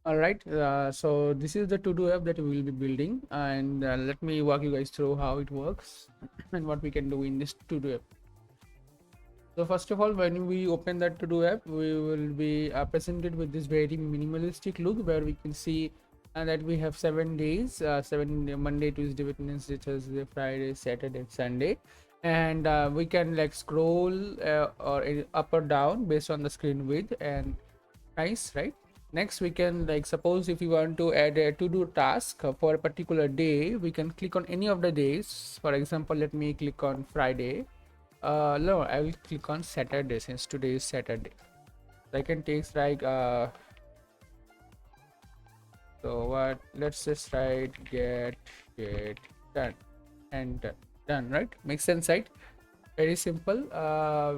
All right, so this is the to-do app that we will be building, and let me walk you guys through how it works and what we can do in this to-do app. So first of all, when we open that to-do app, we will be presented with this very minimalistic look where we can see that we have 7 days, Monday, Tuesday, Wednesday, Thursday, Friday, Saturday, and Sunday, and we can like scroll or up or down based on the screen width. And nice, right? Next, we can like suppose if you want to add a to-do task for a particular day, we can click on any of the days. For example, let me click on Friday. No, I will click on Saturday since today is Saturday. So I can take like so what? Let's just write get done and done. Right? Makes sense, right? Very simple.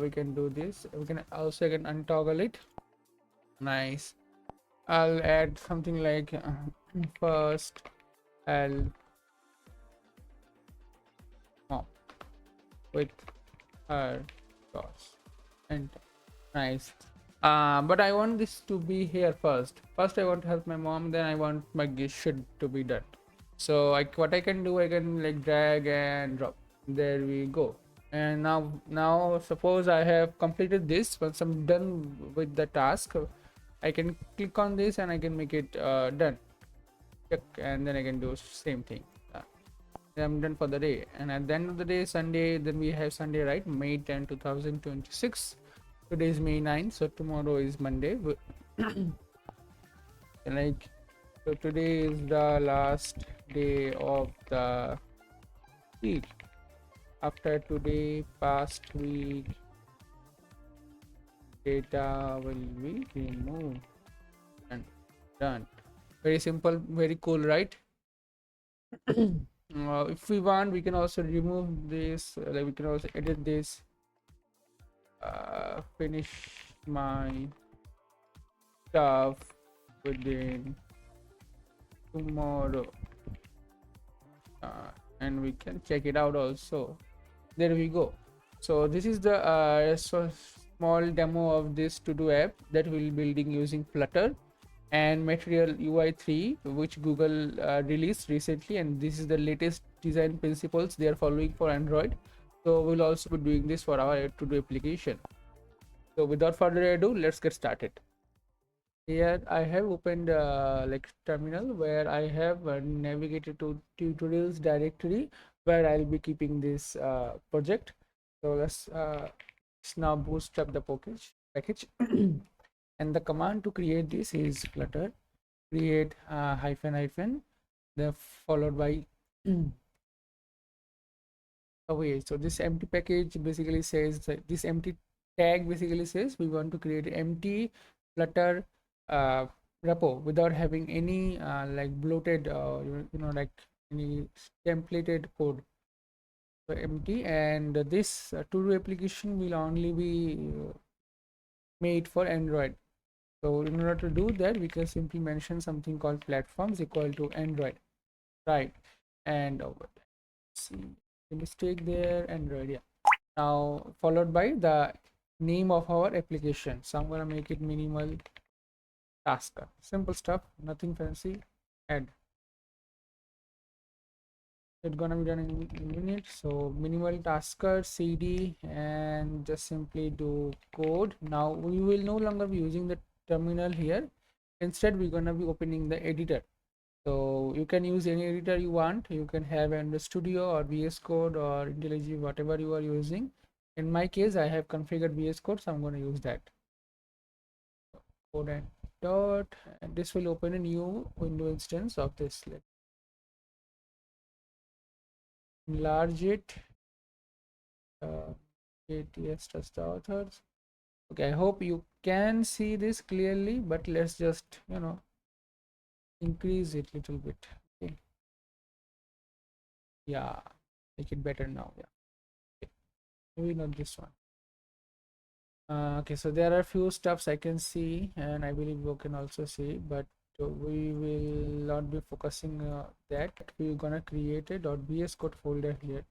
We can do this. We can also untoggle it. Nice. I'll add something like first I'll mop with her sauce and nice. But I want this to be here first. First I want to help my mom, then I want my should to be done. So what I can do, I can like drag and drop. There we go. And now suppose I have completed this. Once I'm done with the task, I can click on this and I can make it done. Check, and then I can do same thing. I'm done for the day. And at the end of the day, Sunday, then we have Sunday, right? May 10 2026. Today is May 9, so tomorrow is Monday. Like, so today is the last day of the week. After today, past week data will be removed and done. Very simple, very cool, right? If we want, we can also remove this, like we can also edit this. Finish my stuff within tomorrow, and we can check it out also. There we go. So this is the small demo of this to-do app that we'll be building using Flutter and Material UI 3, which Google released recently, and this is the latest design principles they are following for Android. So we'll also be doing this for our to-do application. So without further ado, let's get started. Here I have opened like terminal where I have navigated to tutorials directory where I'll be keeping this project. So let's now bootstrap the package. And the command to create this is flutter create hyphen then followed by away. So this empty package basically says that this empty tag basically says we want to create an empty flutter repo without having any like bloated like any templated code. So empty, and this to-do application will only be made for Android. So in order to do that, we can simply mention something called platforms equal to Android, right? And see the mistake there, Android, yeah. Now followed by the name of our application. So I'm gonna make it minimal tasker. Simple stuff, nothing fancy. Add. It's gonna be done in a minute. So minimal tasker cd and just simply do code. Now we will no longer be using the terminal here. Instead we're gonna be opening the editor. So you can use any editor you want. You can have Android Studio or VS Code or IntelliJ, whatever you are using. In my case, I have configured VS Code, so I'm going to use that. Code and dot, and this will open a new window instance of this. Let's enlarge it. ATS trust the authors. Okay, I hope you can see this clearly, but let's just increase it a little bit. Okay. Yeah, make it better now. Yeah. Okay. Maybe not this one. Okay, so there are few stuffs I can see, and I believe you can also see, but we will not be focusing that. We're gonna create a .vs code folder here.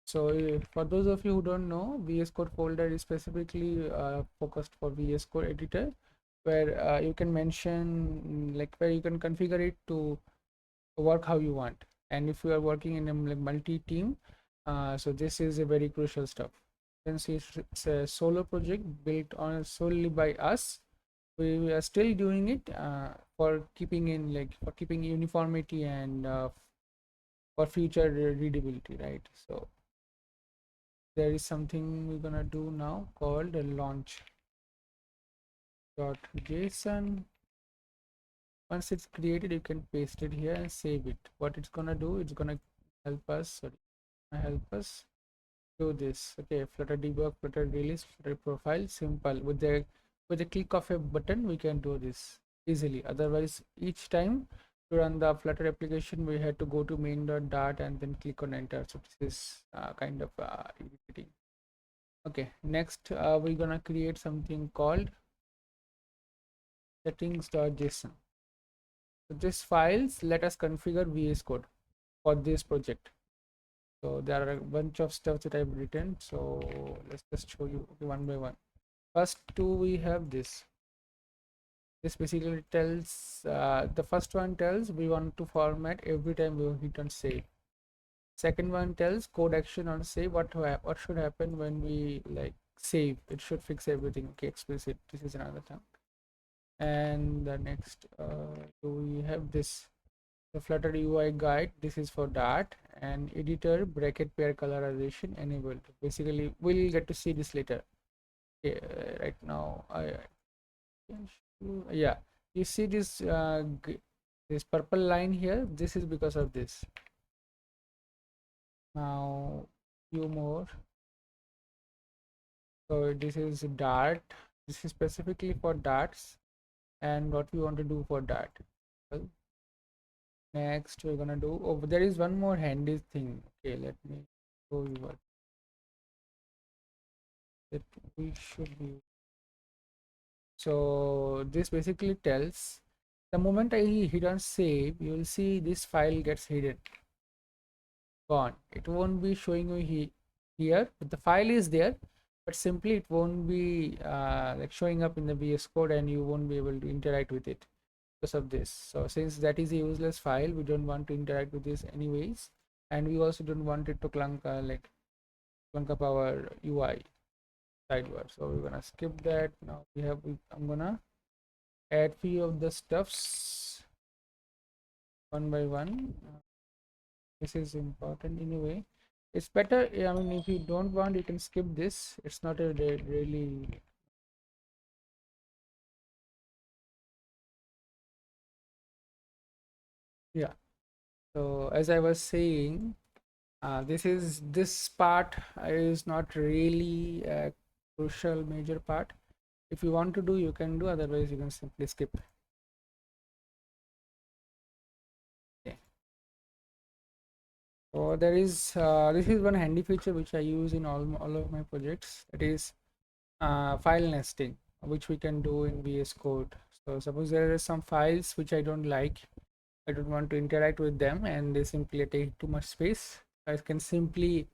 So for those of you who don't know, VS Code folder is specifically focused for VS Code editor, where you can mention like where you can configure it to work how you want. And if you are working in a like multi-team, so this is a very crucial stuff. Since it's a solo project built on solely by us, we are still doing it for keeping in like for keeping uniformity and for future readability, right? So there is something we're gonna do now called a launch dot json. Once it's created, you can paste it here and save it. What it's gonna do, it's gonna help us do this. Okay, Flutter debug, Flutter release, Flutter profile, simple. With the click of a button, we can do this easily. Otherwise, each time to run the Flutter application, we had to go to main.dart and then click on enter. So this is kind of irritating. Okay, next we're gonna create something called settings.json. So this files let us configure VS Code for this project. So there are a bunch of stuff that I've written. So let's just show you one by one. First two, we have this. This basically tells the first one tells we want to format every time we hit on save. Second one tells code action on save. What should happen when we like save? It should fix everything. Okay, explicit. This is another term. And the next, we have this the Flutter UI guide. This is for Dart and editor bracket pair colorization enabled. Basically, we'll get to see this later. Okay, right now I can show, yeah, you see this this purple line here. This is because of this. Now few more. So this is Dart. This is specifically for darts and what we want to do for Dart. Well, next we're gonna do, oh, there is one more handy thing. Okay, let me show you what that we should be. So this basically tells the moment I hit on save, you will see this file gets hidden, gone. It won't be showing you here, but the file is there, but simply it won't be like showing up in the VS Code, and you won't be able to interact with it because of this. So since that is a useless file, we don't want to interact with this anyways, and we also don't want it to clunk up our UI sideward. So we're gonna skip that. Now I'm gonna add few of the stuffs one by one. This is important in a way. It's better, I mean, if you don't want, you can skip this. It's not a really, yeah. So as I was saying, this part is not really a crucial major part. If you want to do, you can do, otherwise you can simply skip. Okay. So there is this is one handy feature which I use in all of my projects. It is file nesting, which we can do in VS Code. So suppose there are some files which I don't like, I don't want to interact with them, and they simply take too much space. I can simply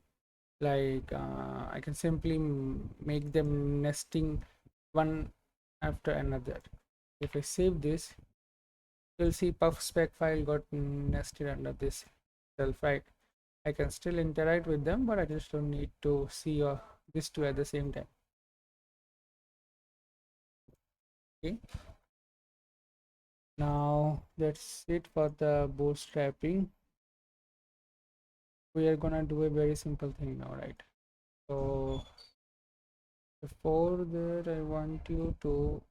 make them nesting one after another. If I save this, you'll see puff spec file got nested under this itself, right? I can still interact with them, but I just don't need to see these two at the same time. Okay. Now that's it for the bootstrapping. We are gonna do a very simple thing now, right? So before that, I want you to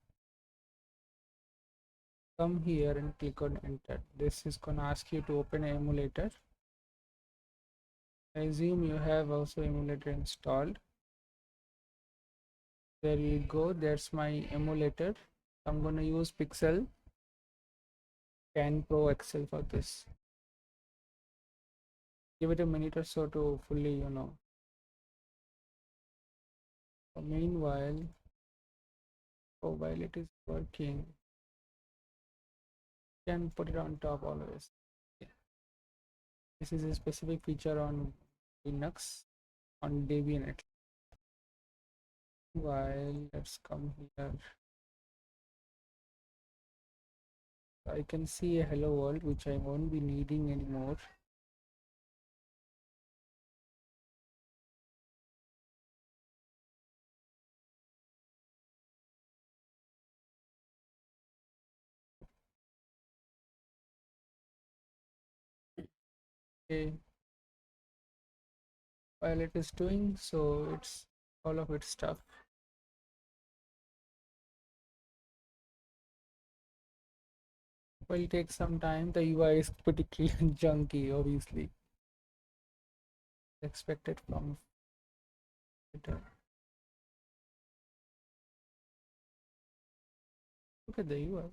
come here and click on enter. This is gonna ask you to open an emulator. I assume you have also emulator installed. There you go. That's my emulator. I'm gonna use Pixel 10 Pro XL for this. Give it a minute or so to fully, So meanwhile, while it is working, you can put it on top always. Okay. This is a specific feature on Linux, on Debian. While let's come here. I can see a hello world, which I won't be needing anymore. Okay, while it is doing so, it's all of its stuff. Will take some time. The UI is pretty junky, obviously. Expected from Twitter. Look at the UI.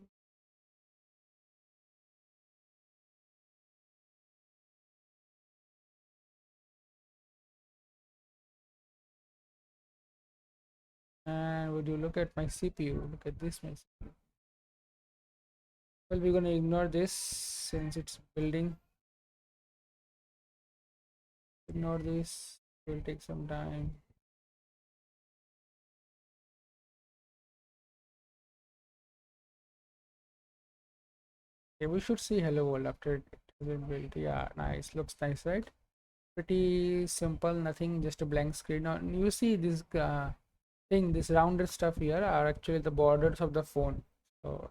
And would you look at my CPU? Look at this, my CPU. Well, we're gonna ignore this since it's building. Ignore this. It will take some time. Okay, we should see hello world after it has been built. Yeah, nice. Looks nice, right? Pretty simple. Nothing. Just a blank screen. Now you see this thing. This rounded stuff here are actually the borders of the phone. So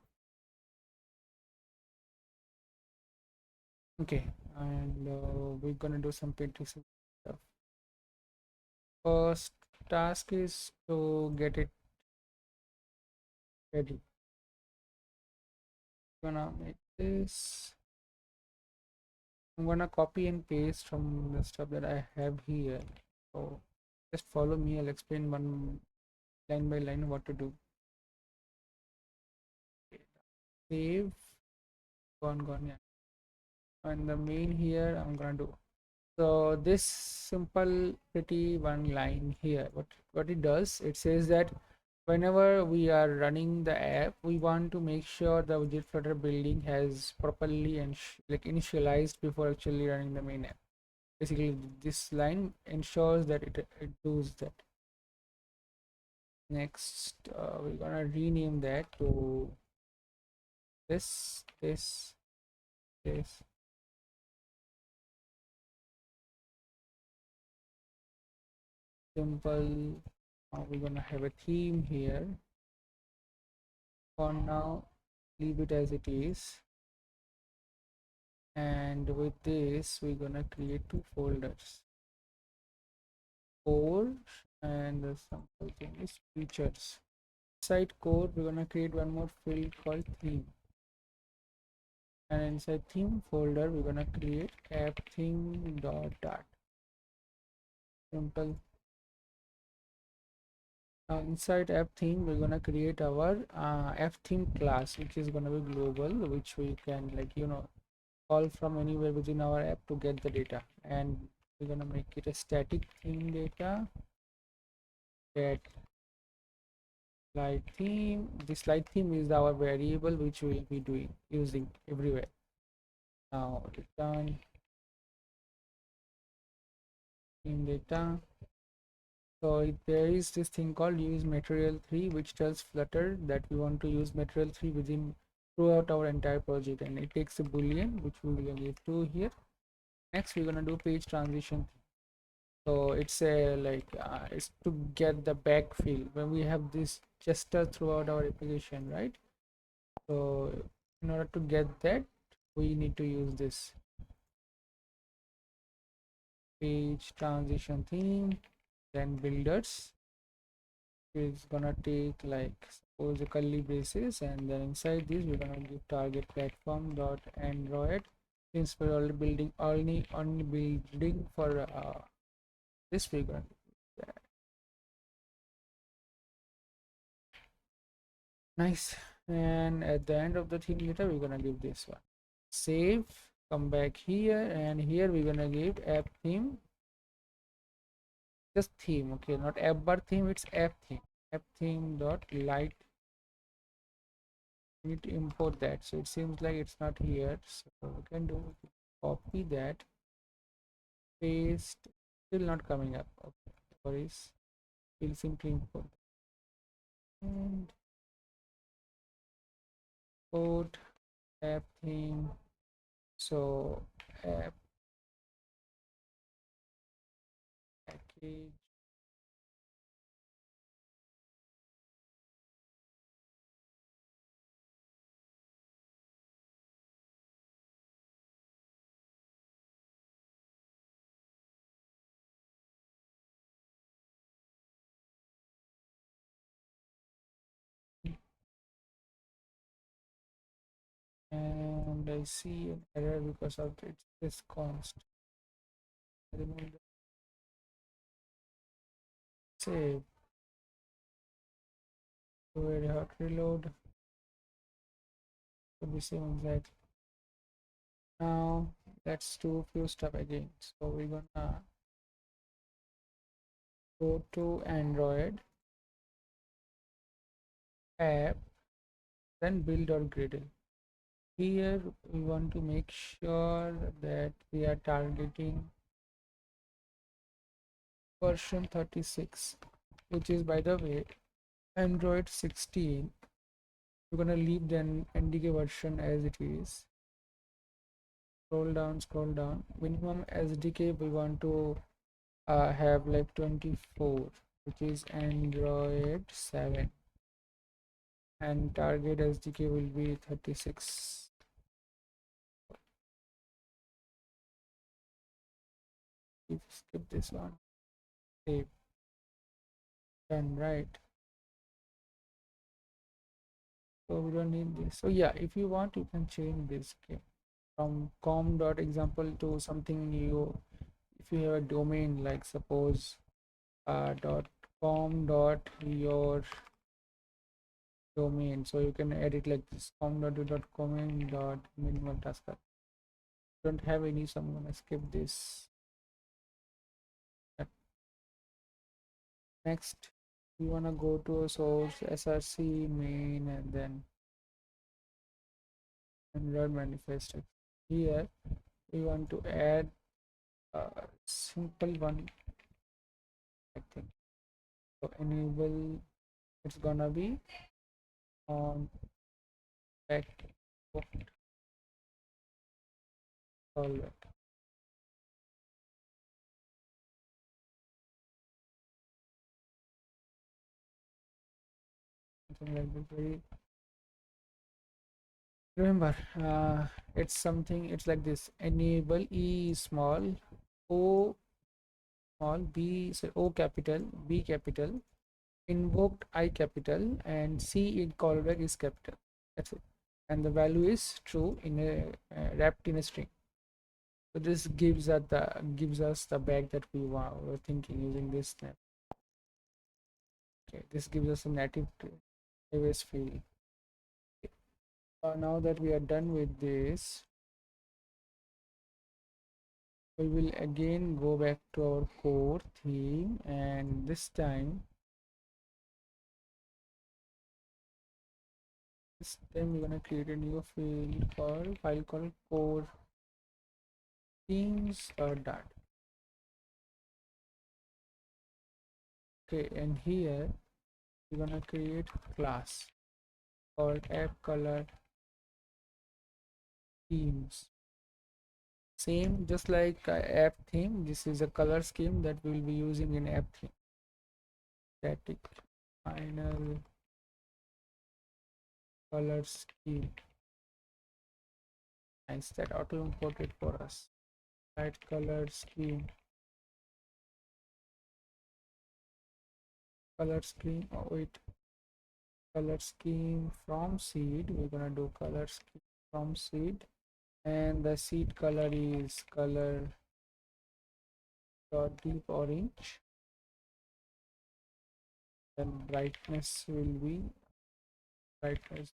okay, and we're gonna do some pretty simple stuff. First task is to get it ready. Gonna make this. I'm gonna copy and paste from the stuff that I have here. So just follow me. I'll explain one line by line what to do. Save. Gone. Yeah. And the main here I'm gonna do. So this simple pretty one line here. What it does? It says that whenever we are running the app, we want to make sure the widget flutter building has properly and like initialized before actually running the main app. Basically, this line ensures that it does that. Next, we're gonna rename that to this. Simple. We're gonna have a theme here. For now, leave it as it is. And with this, we're gonna create two folders. Core and the sample thing is features. Inside core, we're gonna create one more field called theme. And inside theme folder, we're gonna create app theme dot. Simple. Now inside app theme, we're gonna create our app theme class, which is gonna be global, which we can call from anywhere within our app to get the data. And we're gonna make it a static theme data. Get slide theme. The slide theme is our variable which we will be using everywhere. Now return theme data. So there is this thing called use material 3, which tells Flutter that we want to use material 3 within throughout our entire project, and it takes a boolean which we will give to here. Next we're gonna do page transition. So it's a it's to get the backfill when we have this gesture throughout our application, right? So in order to get that, we need to use this page transition theme, then builders is gonna take like suppose a curly braces, and then inside this we're gonna give target platform dot android, since we're already building only building for this we're gonna do that. Nice. And at the end of the theme data we're gonna give this one. Save, come back here, and here we're gonna give app theme, just theme. Okay, not app bar theme, it's app theme. App theme dot light. We need to import that, so it seems like it's not here, so we can do copy that, paste, still not coming up. Okay, worries. We'll simply import and code. app theme. So app package, and I see an error because of this const. Remove the save. Do a hot reload to be same exact. Now let's do few stuff again. So we're gonna go to Android app, then build or Gradle. Here we want to make sure that we are targeting version 36, which is, by the way, Android 16. We're gonna leave the NDK version as it is. Scroll down. Minimum SDK we want to have like 24, which is Android 7, and target SDK will be 36. If skip this one, save, done, right? So we don't need this. So yeah, if you want, you can change this, okay, from com.example to something new. If you have a domain, like suppose .com dot your domain, so you can edit like this, com.domain dot minimal task. Don't have any, so I'm gonna skip this. Next we wanna go to a source src main, and then Android manifest. Here we want to add a simple one, I think. So enable, it's gonna be on back solver. Something like this. Very, remember, it's something, it's like this: enable e small, o small, b, so o capital, b capital, invoked I capital, and C in callback is capital. That's it. And the value is true in a wrapped in a string. So this gives us the bag that we were thinking using this snap. Okay, this gives us a native iOS field. Okay. Now that we are done with this, we will again go back to our core theme, and this time we're gonna create a new field called file called core themes dot. Okay, and here we're gonna create class called app color themes. Same, just like app theme, this is a color scheme that we'll be using in app theme. Static final color scheme. Nice, that auto imported for us. Right, color scheme. Color scheme. Oh wait, color scheme from seed. We're gonna do color scheme from seed, and the seed color is color dot deep orange. Then brightness will be brightness,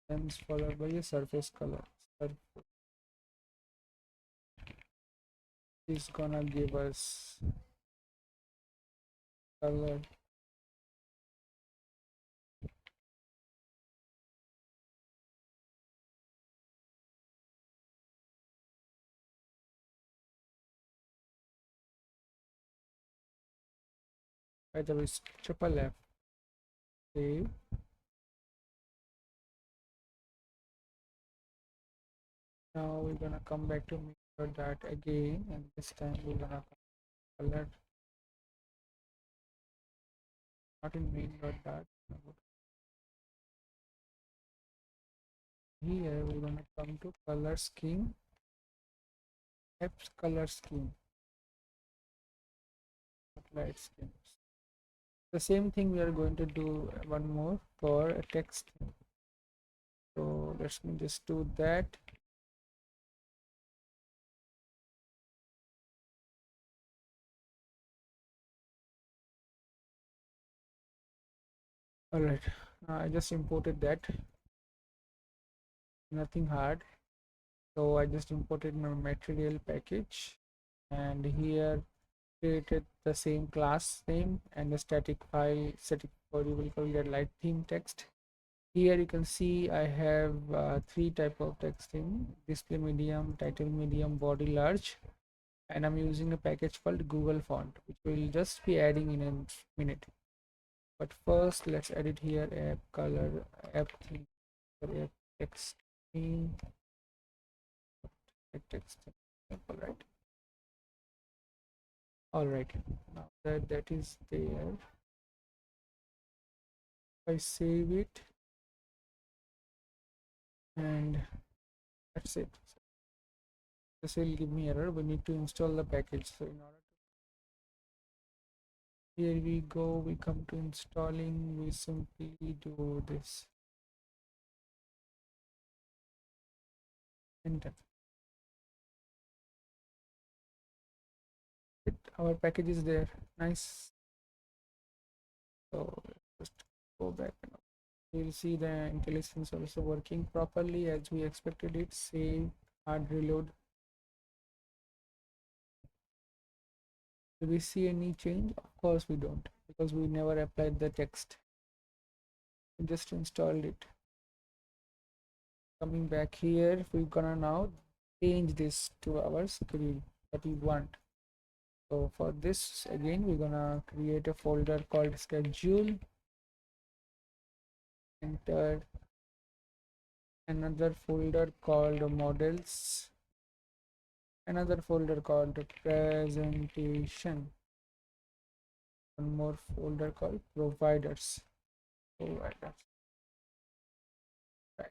then followed by a surface color. Surface is gonna give us color by the way, triple F, save, Now we're gonna come back to that again, and this time we're gonna color, not in main.dart. Here we're gonna come to color scheme, apps color scheme, light schemes. The same thing we are going to do one more for a text. So let me just do that. All right, I just imported that, nothing hard. So I just imported my material package, and here created the same class name and a static file, static variable called get light theme text. Here you can see I have three type of text theme: display medium, title medium, body large, and I'm using a package called Google font, which we'll just be adding in a minute. But first let's edit here app color, app theme, app text theme, text theme. All right, now that that is there, I save it, and that's it. This will give me error. We need to install the package. So in order to, here we go, we come to installing, we simply do this, enter. Our package is there. Nice. So just go back and we'll see the IntelliSense also working properly as we expected it. Save, hard reload. Do we see any change? Of course we don't, because we never applied the text. We just installed it. Coming back here, we're gonna now change this to our screen that we want. So for this, again, we're gonna create a folder called schedule, enter another folder called models, another folder called presentation, one more folder called providers. Right,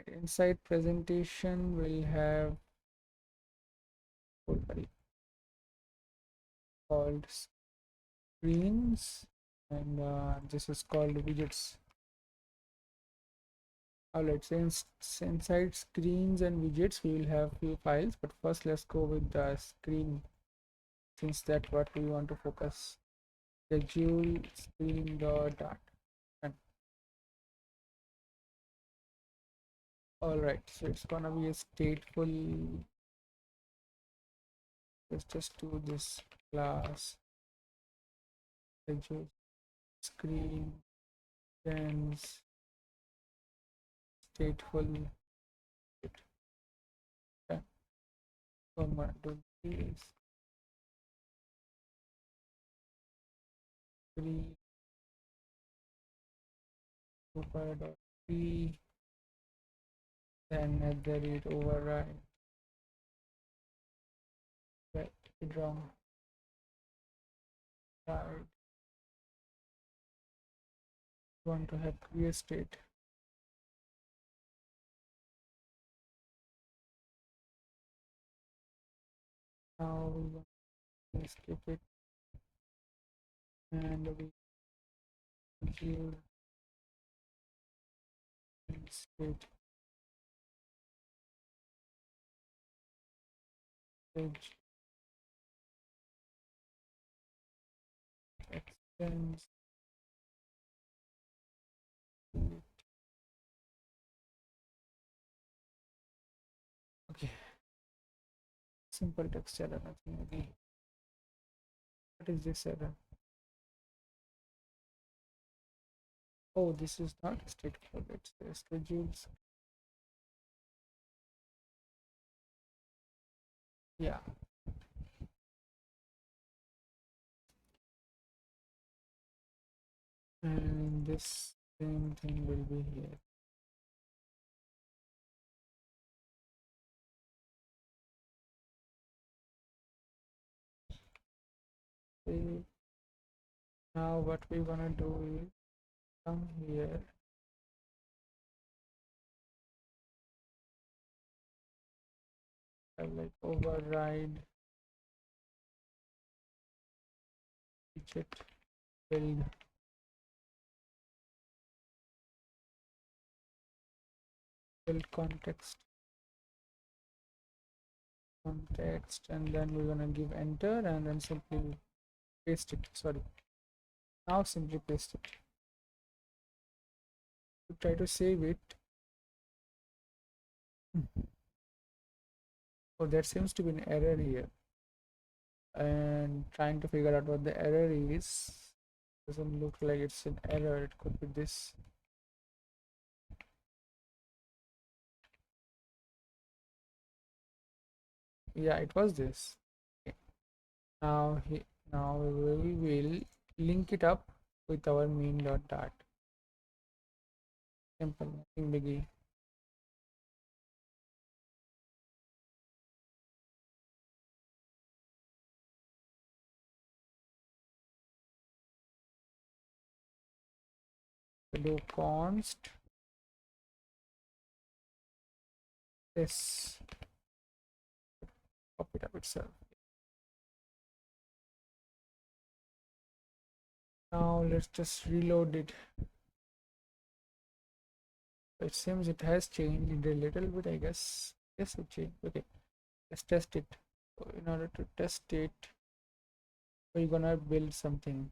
inside presentation we'll have folder called screens, and this is called widgets. Alright, since inside screens and widgets we will have few files, but first let's go with the screen, since that's what we want to focus. Schedule screen dot. Alright, so it's gonna be a stateful. Let's just do this class schedule screen ends stateful. Comma do this screen super.p, then it override. Right, wrong. Right. Want to have create state. Now we want to skip it, and we give state edge extends. Okay, simple text error, nothing again. What is this error? Oh, this is not stateful, it's the schedules. Yeah, and this same thing will be here. save. Now what we're gonna do is come here, have like override widget build context, and then we're gonna give enter and then simply paste it. Sorry, now simply paste it. To try to save it. Oh, there seems to be an error here, and trying to figure out what the error is. Doesn't look like it's an error. It could be this. Yeah, it was this. Okay. Now we will link it up with our main.dart. Simple, nothing biggie. Do const this, pop it up itself. Now let's just reload it. It seems it has changed a little bit, I guess. Yes, it changed. Okay, let's test it. So in order to test it, we're gonna build something.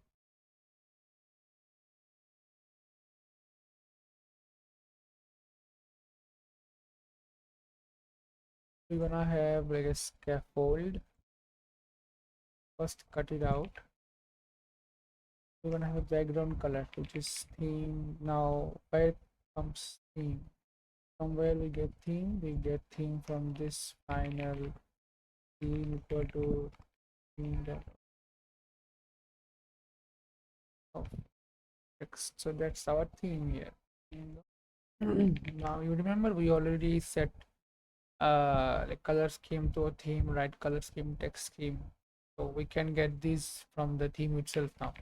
We're gonna have like a scaffold. First cut it out. We're gonna have a background color which is theme. Now where comes theme? From where we get theme from this final theme equal to theme dot of text. So that's our theme here. Now you remember we already set like color scheme to a theme, right? Color scheme, text scheme. So we can get these from the theme itself now.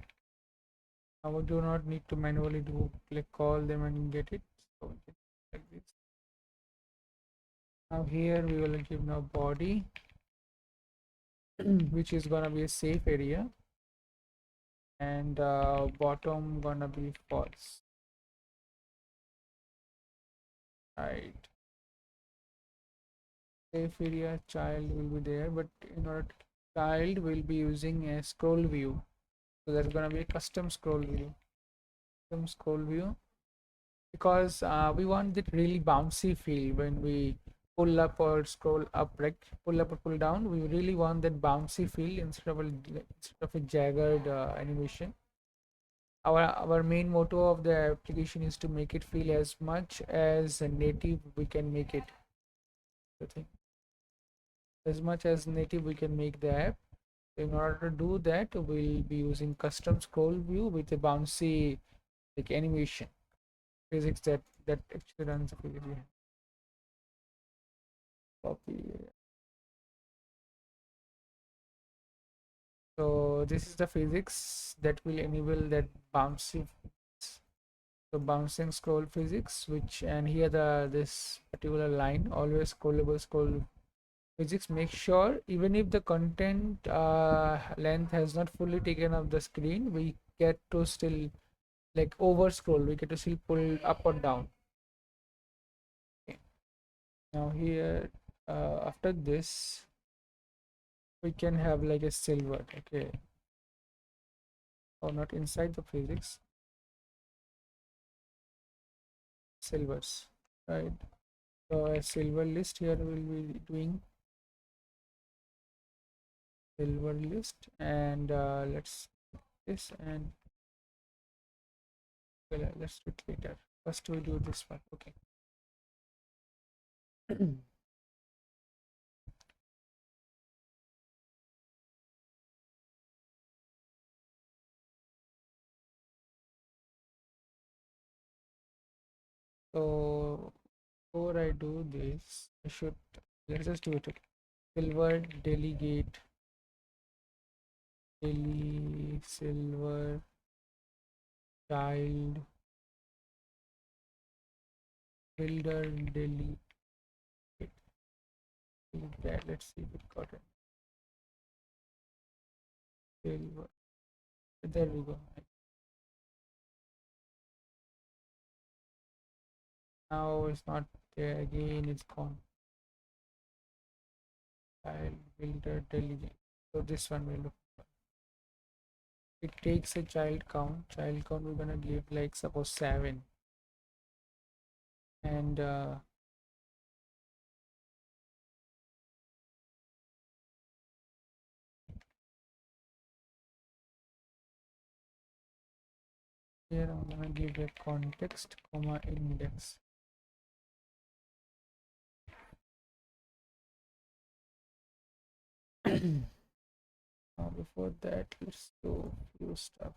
Now we do not need to manually do click call them and get it. So we can like this. Now here we will give now body which is gonna be a safe area, and bottom gonna be false, right? Safe area child will be there, but in order to child will be using a scroll view, so there's gonna be a custom scroll view, because we want that really bouncy feel when we pull up or scroll up, right? Pull up or pull down, we really want that bouncy feel instead of a jagged animation. Our main motto of the application is to make it feel as much as a native we can make it. I think as much as native we can make the app. In order to do that, we'll be using custom scroll view with a bouncy like animation physics that actually runs the physics. Copy. So this is the physics that will enable that bouncy. So bouncing scroll physics, which, and here this particular line, always scrollable scroll physics, make sure even if the content length has not fully taken up the screen, we get to still like over scroll, we get to still pull up or down. Okay. Now here after this we can have like a silver, okay, or not inside the physics, silvers, right? So a silver list here will be doing silver list, and let's this, and well, let's do it later. First we do this one. Okay. So before I do this, I should, let's just do it. Okay. Silver delegate daily silver child builder daily. Let's see if it got it. Silver. There we go. Now it's not there again, it's gone. Child builder daily. So this one will look. It takes a child count. Child count we're gonna give like suppose 7. And here I'm gonna give a context, comma index. Now before that, let's do few stuff.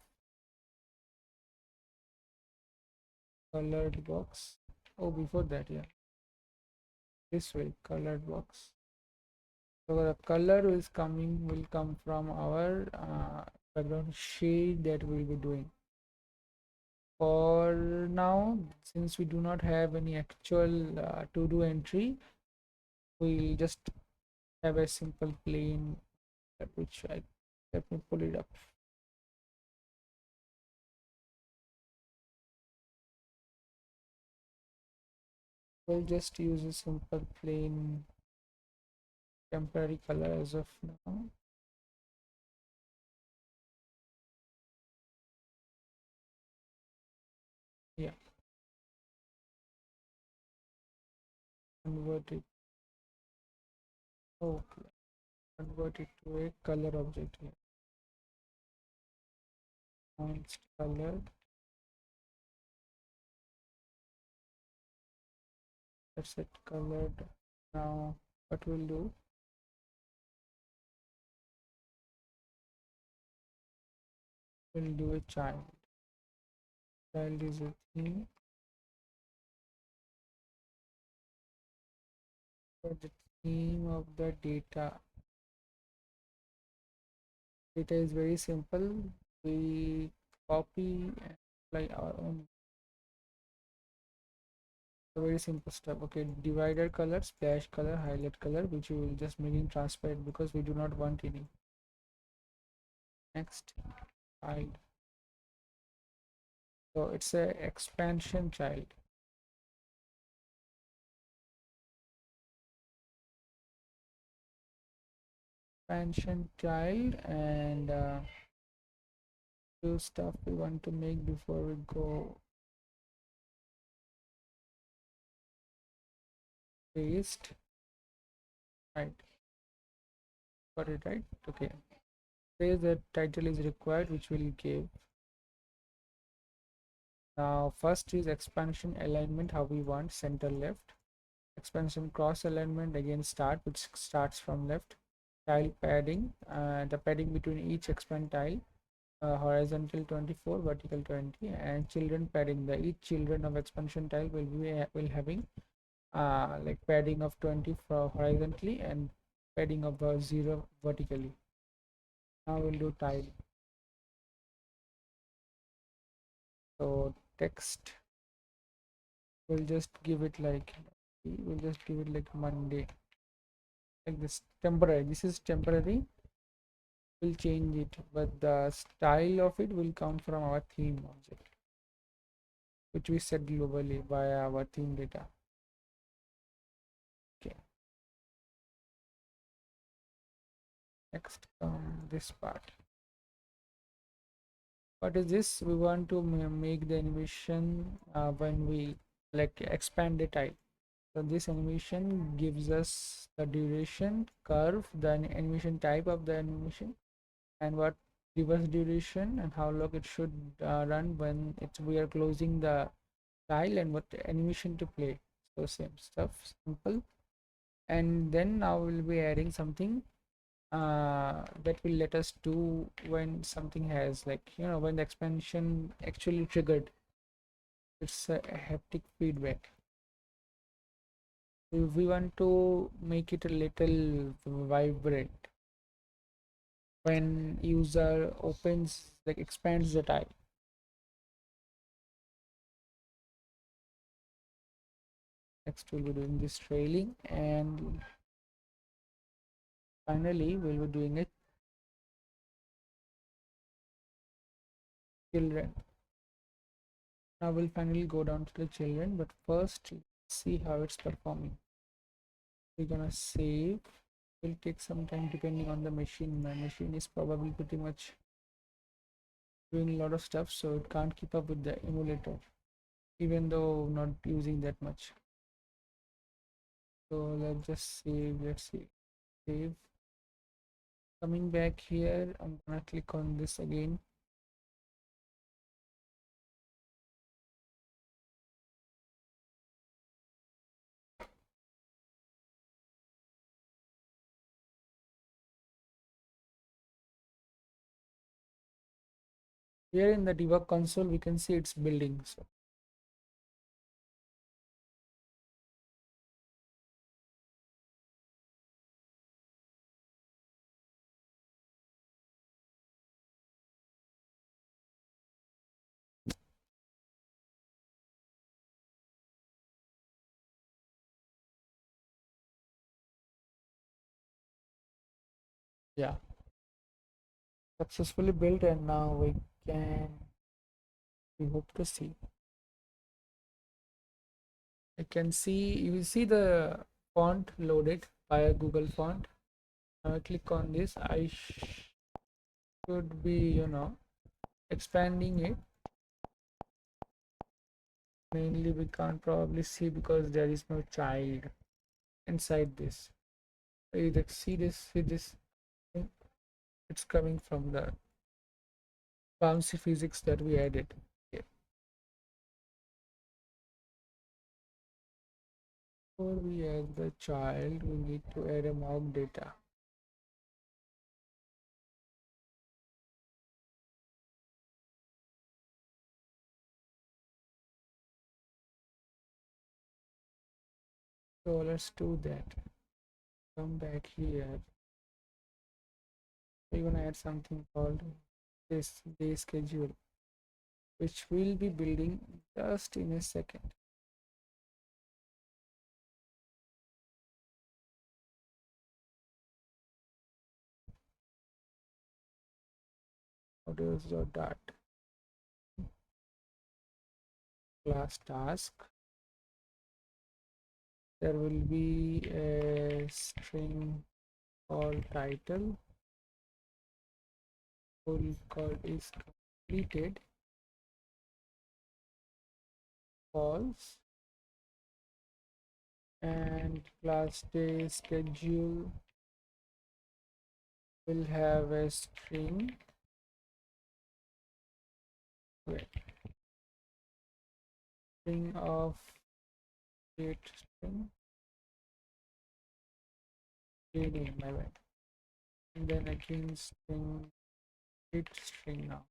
Colored box. Oh, before that, yeah. This way, colored box. So the color is coming will come from our background shade that we'll be doing. For now, since we do not have any actual to-do entry, we'll just have a simple plain which let me pull it up. We'll just use a simple plain temporary color as of now. Yeah, convert it. Okay, convert it to a color object here. Const color. That's it, colored. Now, what we'll do? We'll do a child. Child is a theme. For the theme of the data. Data is very simple. We copy and apply our own. Very simple stuff. Okay, divider color, splash color, highlight color, which we will just make it transparent because we do not want any. Next, child. So it's a expansion child. Expansion child, and few stuff we want to make before we go. Paste. Right. Got it right. Okay. Say the title is required, which we'll give. Now first is expansion alignment, how we want center left. Expansion cross alignment, again start, which starts from left. Tile padding, the padding between each expand tile, horizontal 24, vertical 20, and children padding. The each children of expansion tile will having like padding of 20 for horizontally and padding of 0 vertically. Now we'll do tile. So text, we'll just give it like Monday, like this. Temporary, this is temporary. We'll change it, but the style of it will come from our theme object, which we set globally via our theme data. Okay, next this part. What is this? We want to make the animation when we like expand the tile. So this animation gives us the duration curve, the animation type of the animation, and what reverse duration and how long it should run when we are closing the tile, and what animation to play. So same stuff, simple. And then now we'll be adding something that will let us do when something has, like, when the expansion actually triggered. It's a haptic feedback. If we want to make it a little vibrant, when user opens, like expands the tile. Next we'll be doing this trailing, and finally we'll be doing it children. Now we'll finally go down to the children, but first let's see how it's performing. We're gonna save. Will take some time depending on the machine. My machine is probably pretty much doing a lot of stuff, so it can't keep up with the emulator, even though not using that much. So let's just save. Let's see, save. Coming back here, I'm gonna click on this again. Here in the debug console, we can see it's building. So yeah, successfully built, and now we hope to see. I can see, you will see the font loaded by a Google font. Now I click on this. I should be, expanding it. Mainly we can't probably see because there is no child inside this. You see this thing? It's coming from the bouncy physics that we added here. Before we add the child, we need to add a mock data. So let's do that. Come back here. We're gonna add something called this day schedule, which we'll be building just in a second. Models.dart class task. There will be a string called title. Full code is completed. False. And class day schedule will have a string. Wait. String of date string. Name, my bad. And then again string date string now.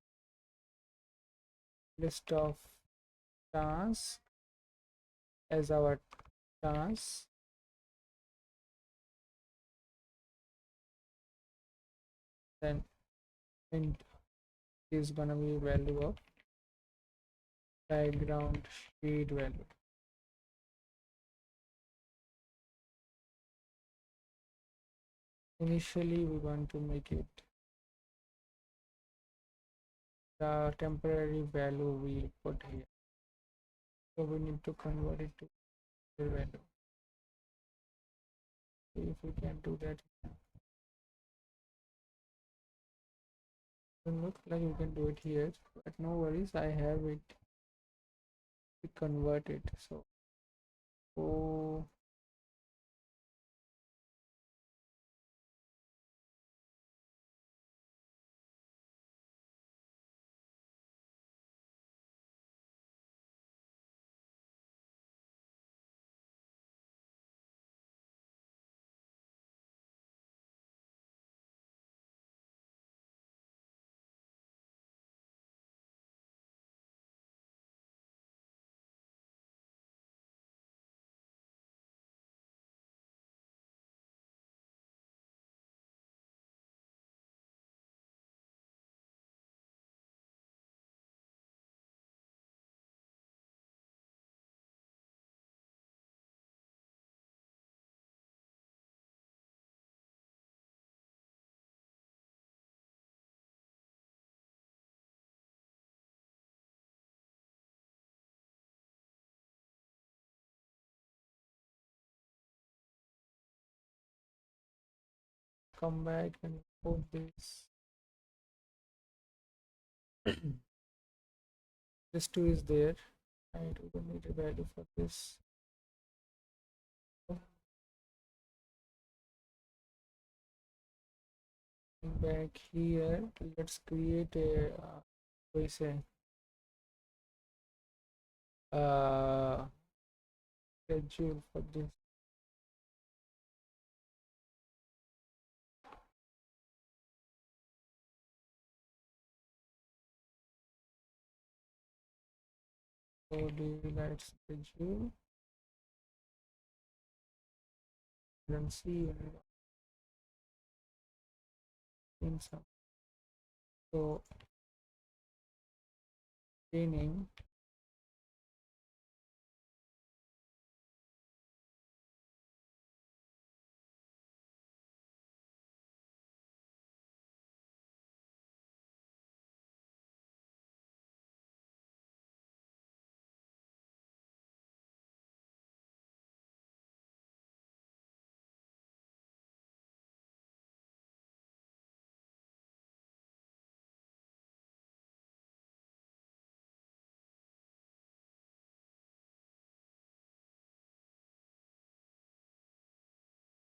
List of tasks as our task. Then int is gonna be value of background shade value. Initially we want to make it the temporary value we put here, so we need to convert it to the value. See if we can do that. Doesn't look like we can do it here, but no worries, I have it to convert it. So come back and put this. This 2 is there, and we don't need a value for this. Back here, let's create a we say schedule for this. So daylight schedule, and see in some. So training.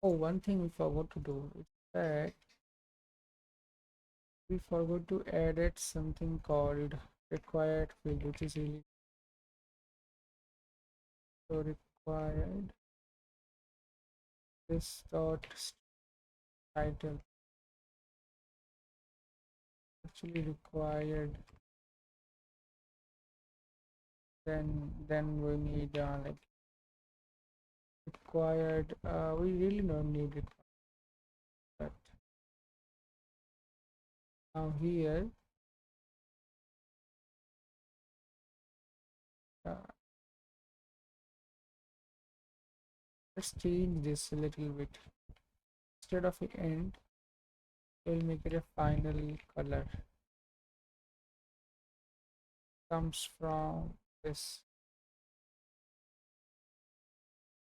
Oh, one thing we forgot to do is that we forgot to add something called required field, which is really so required this dot title actually required. Then we need like required. We really don't need it, but now here uh, let's change this a little bit. Instead of an end, we'll make it a final color. Comes from this,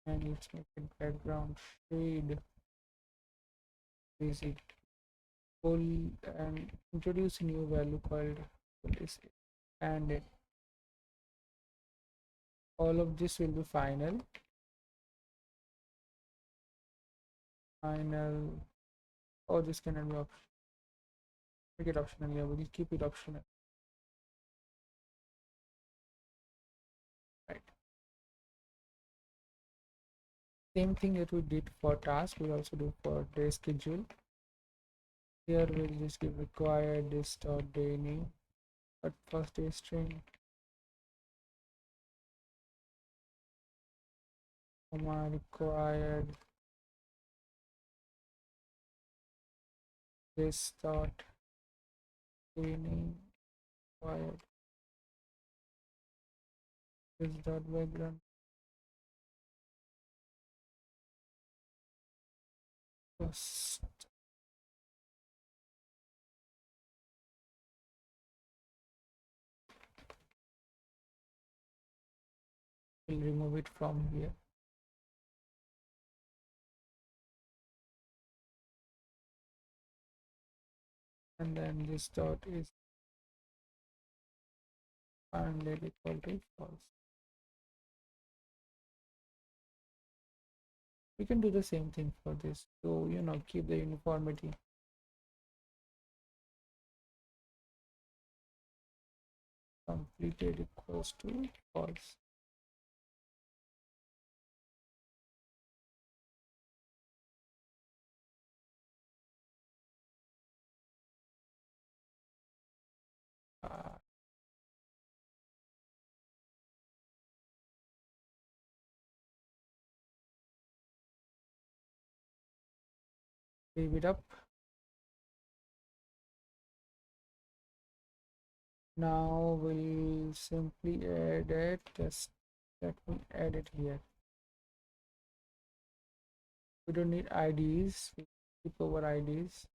and let's make it background shade basic. Pull and introduce a new value called this, and all of this will be final. Oh, this cannot be optional. Make it optional. Yeah, we'll keep it optional. Right. Same thing that we did for task, we also do for day schedule. Here we'll just give required this dot day name, but first day string, comma required this dot day name, required this dot background. First, we'll remove it from here. And then this dot is finally equal to false. We can do the same thing for this, so keep the uniformity. Completed equals to false. Leave it up. Now we'll simply add it. Just let me add it here. We don't need IDs. We keep over IDs.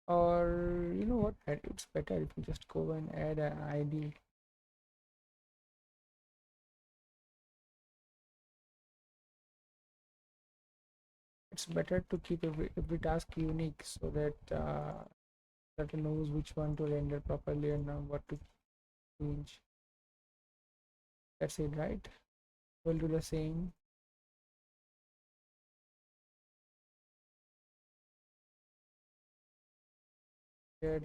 Or you know what? It's better if we just go and add an ID. it's better to keep every task unique so that that knows which one to render properly and what to change. That's it, right? We'll do the same here.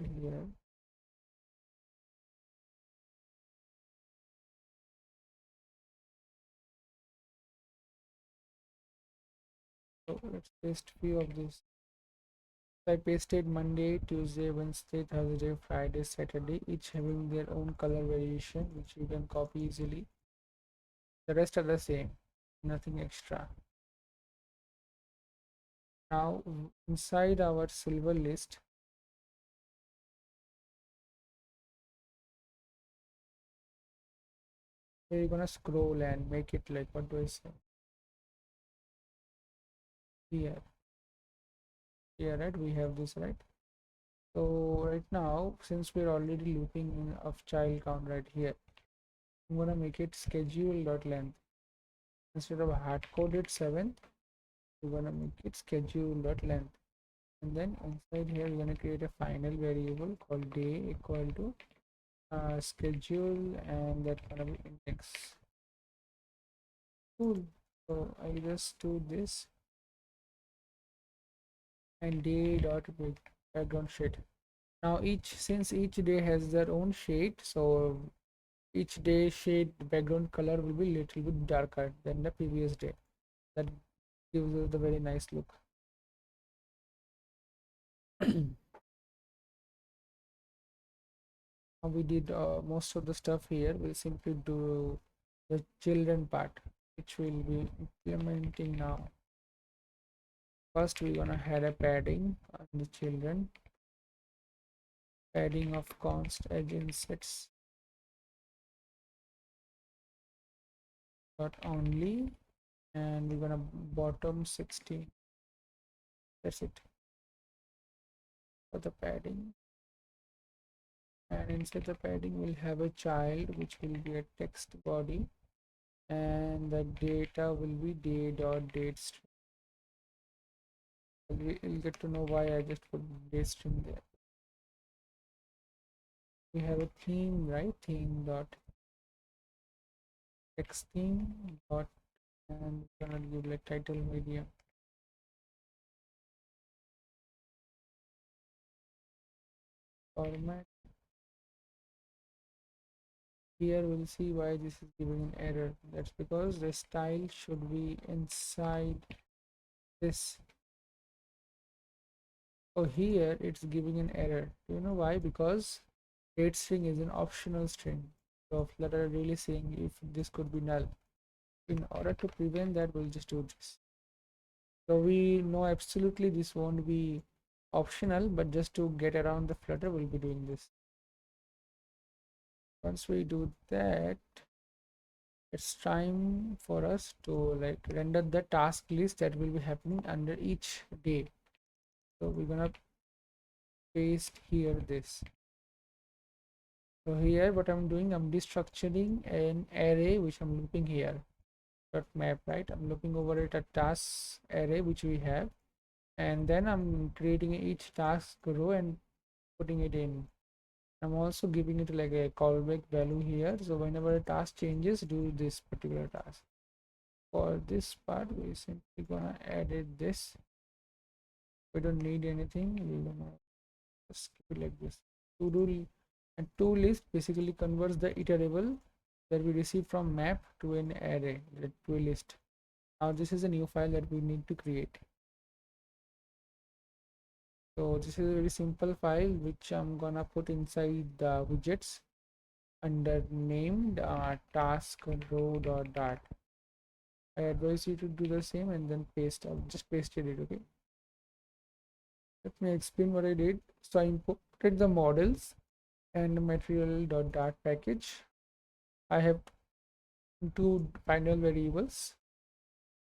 So let's paste few of this. So I pasted Monday, Tuesday, Wednesday, Thursday, Friday, Saturday, each having their own color variation, which you can copy easily. The rest are the same, nothing extra. Now, inside our silver list, we're gonna scroll and make it like, what do I say? Here, here, right? We have this, right? So right now, since we're already looping in of child count right here, I'm gonna make it schedule.length. Instead of hard-coded 7th, we're gonna make it schedule.length. And then inside here, we're gonna create a final variable called day equal to schedule, and that's gonna be index. Cool. So I just do this and day dot background shade. Now since each day has their own shade, so each day shade background color will be little bit darker than the previous day. That gives us the very nice look. Now we did most of the stuff here. We'll simply do the children part, which we'll be implementing now. First, we're gonna add a padding on the children. Padding of const edge insets dot only, and we're gonna bottom 16. That's it for the padding. And inside the padding, we'll have a child, which will be a text body, and the data will be day dot date string. We'll get to know why I just put date string there. We have a theme, right? Theme dot text theme dot, and we're gonna give like title media. Format. Here we'll see why this is giving an error. That's because the style should be inside this. So here it's giving an error. Do you know why? Because date string is an optional string. So Flutter really saying if this could be null. In order to prevent that, we'll just do this. So we know absolutely this won't be optional, but just to get around the Flutter, we'll be doing this. Once we do that, it's time for us to like render the task list that will be happening under each day. So we're gonna paste here this. So here what I'm doing, I'm destructuring an array which I'm looping here. Dot map, right? I'm looping over it a task array which we have, and then I'm creating each task row and putting it in. I'm also giving it like a callback value here. So whenever a task changes, do this particular task. For this part, we simply gonna edit this. We don't need anything. We're gonna just keep it like this. To do and to list basically converts the iterable that we receive from map to an array, to a list. Now this is a new file that we need to create. So this is a very simple file which I'm gonna put inside the widgets under named task row dot. I advise you to do the same and then paste. I've just pasted it. Okay, let me explain what I did. So I imported the models and material dot package. I have two final variables,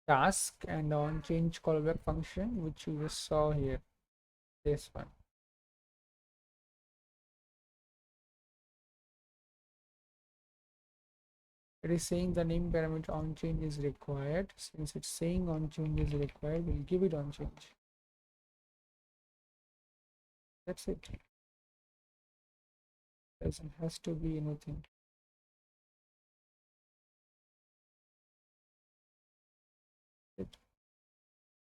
task and on change callback function, which you just saw here. This one. It is saying the name parameter on change is required. Since it's saying on change is required, we'll give it on change. That's it. Doesn't has to be anything. It.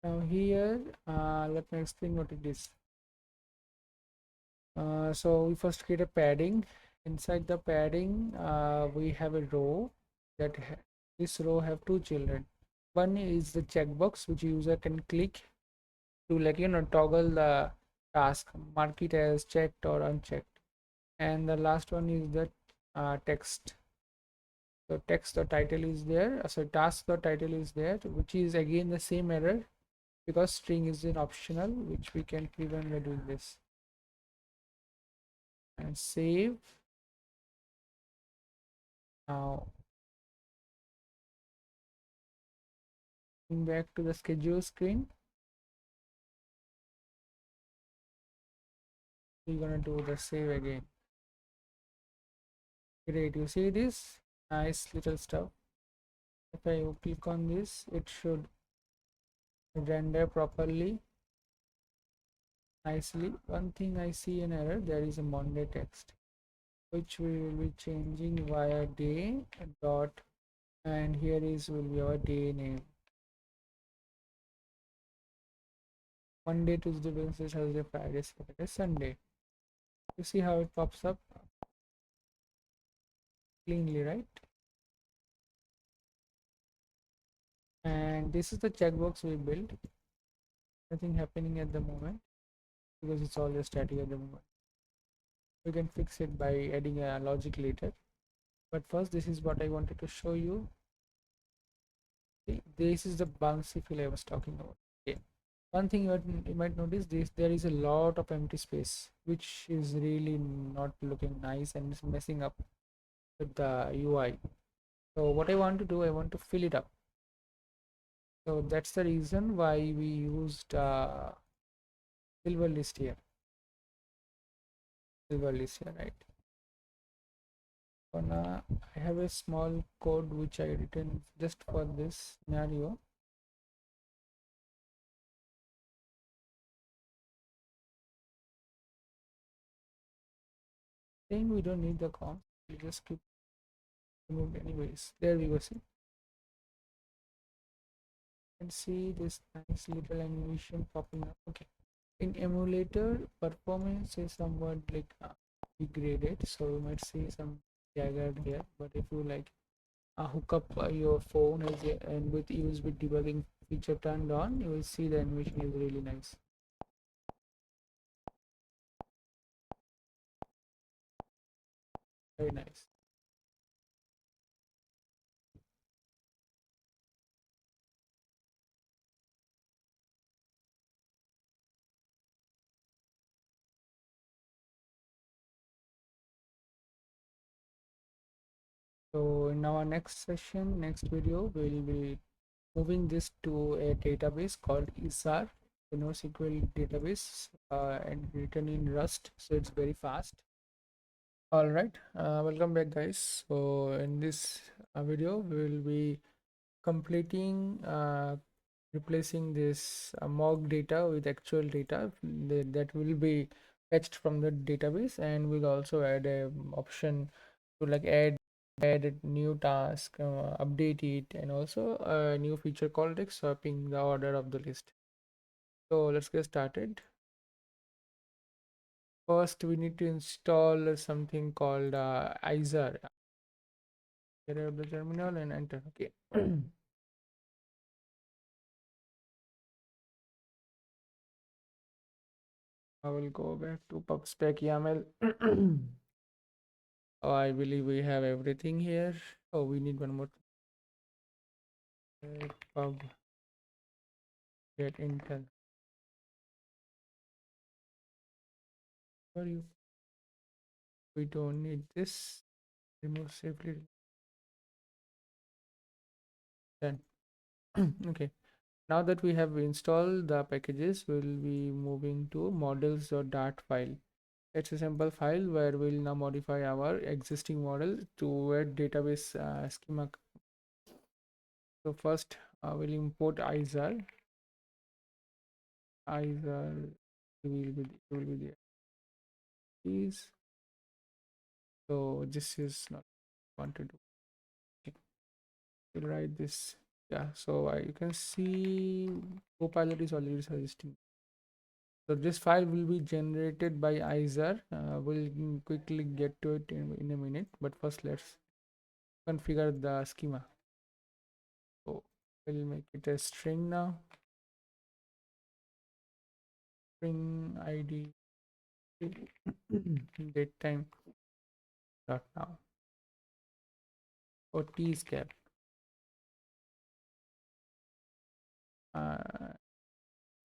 Now here, let me explain what it is. So we first create a padding. Inside the padding, we have a row that this row have two children. One is the checkbox which user can click to, like, toggle the task, mark it as checked or unchecked. And the last one is the text. So text the title is there. So task the title is there, which is again the same error because string is an optional, which we can prevent by doing this. And save. Now back to the schedule screen. We're gonna do the save again. Great, you see this nice little stuff. If I click on this, it should render properly, nicely. One thing I see an error, there is a Monday text, which we will be changing via day dot, and here is will be our day name. Monday, Tuesday, Wednesday, Thursday, Friday, Saturday, Sunday. You see how it pops up cleanly, right? And this is the checkbox we built. Nothing happening at the moment because it's all just static at the moment. We can fix it by adding a logic later, but first this is what I wanted to show you. See, this is the bouncy fill I was talking about. Okay. One thing you might notice, this there is a lot of empty space which is really not looking nice and is messing up with the UI. So what I want to do, I want to fill it up. So that's the reason why we used silver list here. Silver list here, right? So now I have a small code which I written just for this scenario. Saying we don't need the comp, we just keep removed anyways. There we go. See, and see this nice little animation popping up. Okay, in emulator performance is somewhat like degraded, so you might see some jagged here. But if you like hook up your phone as a, and with USB debugging feature turned on, you will see the animation is really nice. Very nice. So in our next session, next video, we will be moving this to a database called Isar, the NoSQL database, and written in Rust, so it's very fast. All right, welcome back, guys. So in this video, we will be completing replacing this mock data with actual data that will be fetched from the database, and we'll also add a option to like add a new task, update it, and also a new feature called like swapping the order of the list. So let's get started. First, we need to install something called Isar. Get out of the terminal and enter. Okay. I will go back to PubSpec YAML. Oh, I believe we have everything here. Oh, we need one more. Pub get Intel. For you, we don't need this. Remove safely. Done. Okay. Now that we have installed the packages, we'll be moving to models.dart file. It's a simple file where we'll now modify our existing model to a database schema. So first we'll import Isar. Isar will be there. Please. So this is not want to do. Okay. We'll write this. Yeah. So you can see Copilot is already suggesting. So this file will be generated by Isar. We'll quickly get to it in a minute. But first, let's configure the schema. So we'll make it a string now. String ID date time dot now. Or tscap.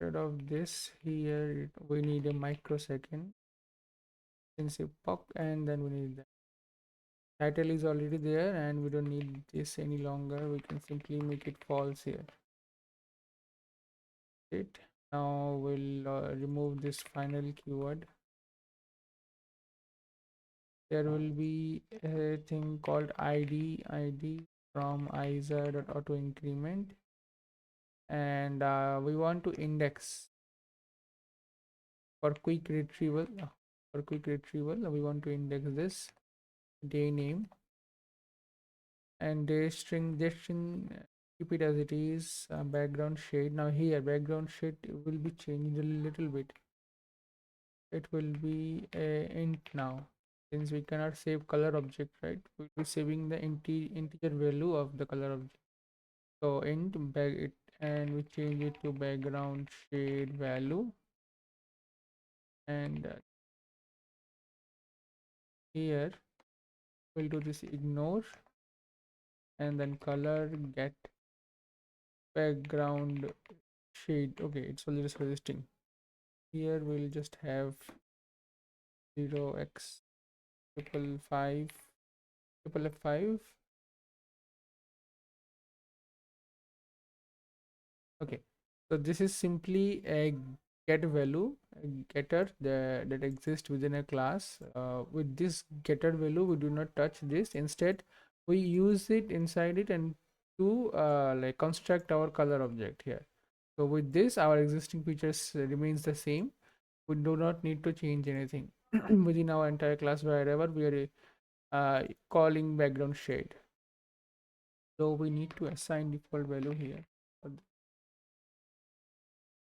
Instead of this here, we need a microsecond. Then say pop, and then we need the title is already there, and we don't need this any longer. We can simply make it false here. It now we'll remove this final keyword. There will be a thing called id from Isar.auto increment, and we want to index for quick retrieval. We want to index this day name, and day string keep it as it is. Background shade, now here background shade will be changed a little bit. It will be a int now, since we cannot save color object, right? We'll be saving the integer value of the color object. So int back it, and we change it to background shade value, and here we'll do this ignore, and then color get background shade. Okay, it's already suggesting. Here we'll just have 0x triple five triple f5. Okay, so this is simply a get value, a getter that exists within a class. With this getter value, we do not touch this. Instead, we use it inside it and to like construct our color object here. So with this, our existing features remains the same. We do not need to change anything within our entire class wherever we are calling background shade. So we need to assign default value here,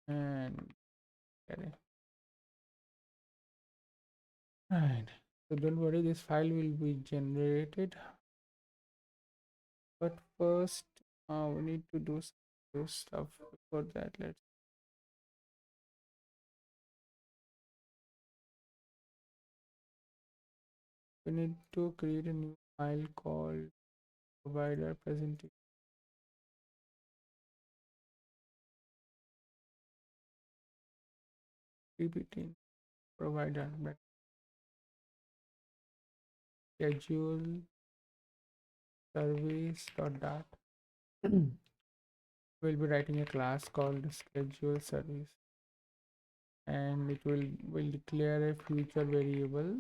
and okay. Right. So don't worry, this file will be generated. But first, we need to do some stuff. Before that, we need to create a new file called provider presentation ppt provider schedule service dot dart. We'll be writing a class called schedule service, and it will declare a future variable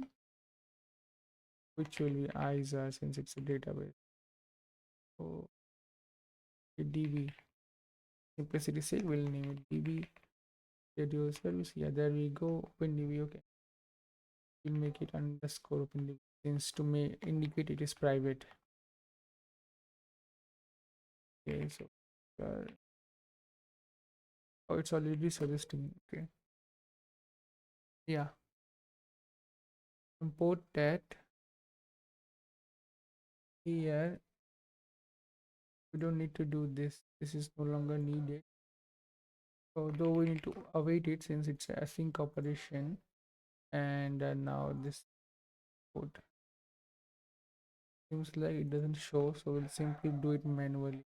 which will be Isar, since it's a database. So a db, simplicity sake, we'll name it db schedule service. Yeah, there we go. OpenDB. Okay, we'll make it underscore OpenDB, since to indicate it is private. Okay, so oh, it's already suggesting. Okay, yeah, import that. Here we don't need to do this. This is no longer needed. Although we need to await it, since it's a async operation, and now this code seems like it doesn't show, so we'll simply do it manually.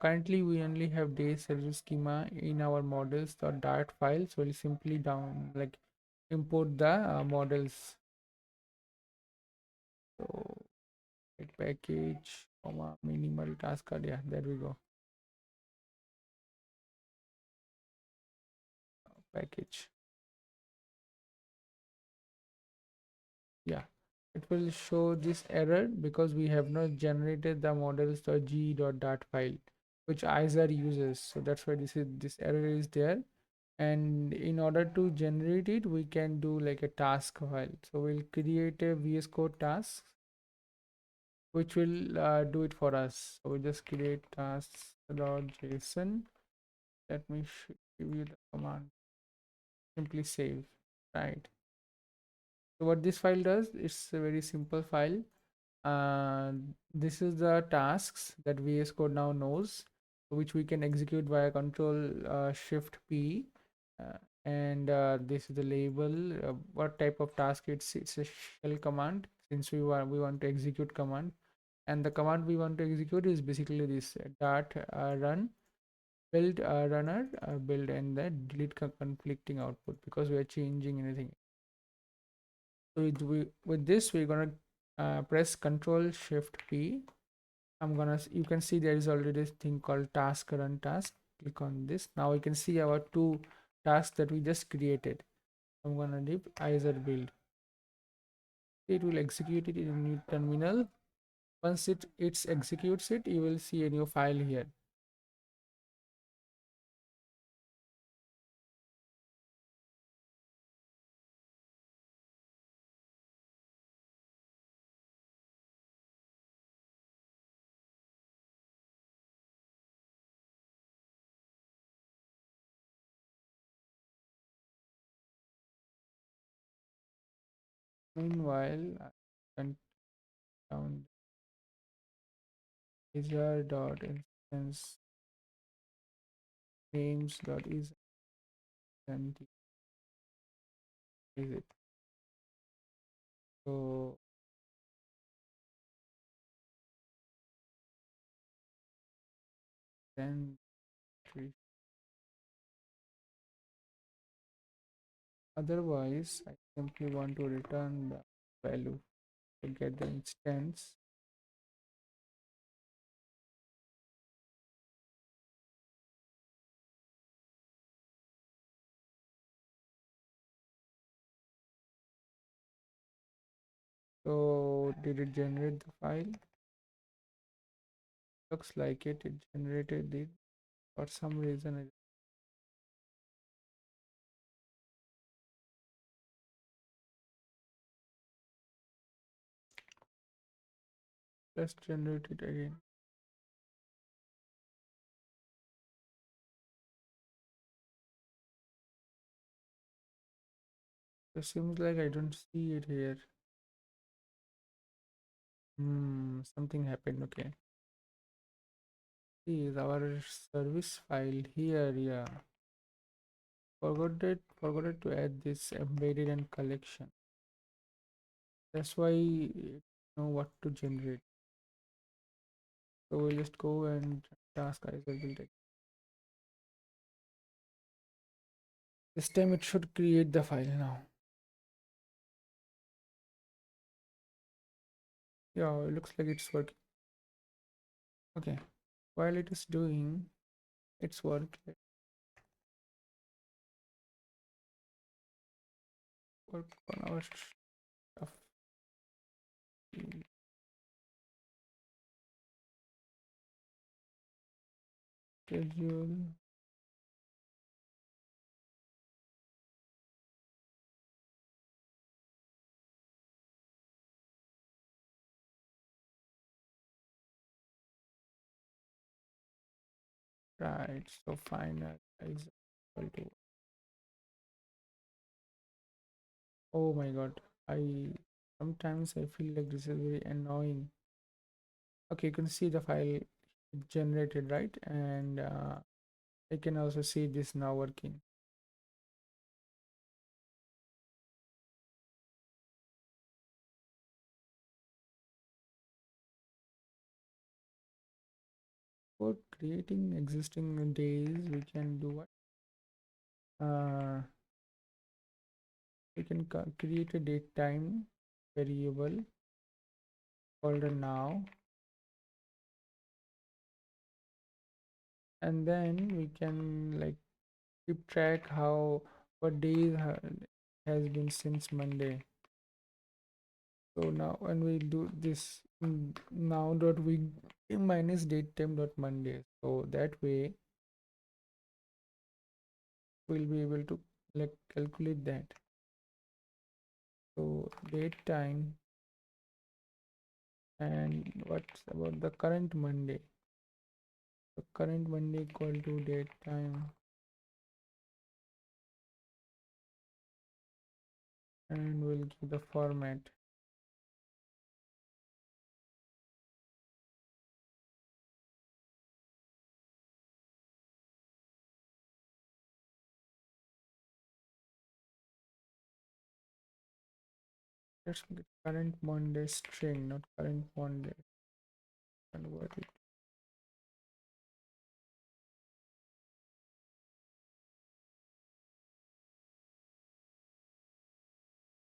Currently we only have day service schema in our models or dart file, so we'll simply import the models. So package comma minimal task card. Yeah, there we go. Package. Yeah, it will show this error because we have not generated the models.g.dart file, which Isar uses. So that's why this error is there. And in order to generate it, we can do like a task file. So we'll create a VS Code task which will do it for us. So we just create tasks.json. Let me give you the command. Simply save. Right. So what this file does, it's a very simple file. This is the tasks that VS Code now knows, which we can execute via Control Shift P. Uh, and this is the label. What type of task it's a shell command, since we want to execute command, and the command we want to execute is basically this dart run build runner build and then delete conflicting output, because we are changing anything. So with this we're gonna press Control Shift P. You can see there is already this thing called task run task. Click on this. Now we can see our two tasks that we just created. I'm gonna leave Isar build. It will execute it in a new terminal. Once it executes it, you will see a new file here. Meanwhile, I can down Isar.instance names.is and is it. So then otherwise, I simply want to return the value to get the instance. So did it generate the file? Looks like it generated it for some reason. I just generate it again. It seems like I don't see it here. Something happened. Okay. See, is our service file here? Yeah. Forgot to add this embedded and collection. That's why it know what to generate. So we'll just go and task Isar will take. This time it should create the file now. Yeah, it looks like it's working. Okay. While it is doing its work, work on our stuff. Schedule. Right. So final is equal to. Oh my god. I sometimes I feel like this is very annoying. Okay, you can see the file generated, right? And I can also see this now working. For creating existing days, we can do what? We can create a date time variable called a now, and then we can like keep track how what days has been since Monday. So now when we do this now dot week minus date time dot Monday, so that way we'll be able to like calculate that. So date time, and what's about the current Monday? The current Monday equal to date time, and we'll give the format. Let's make it current Monday string, not current Monday. Convert it.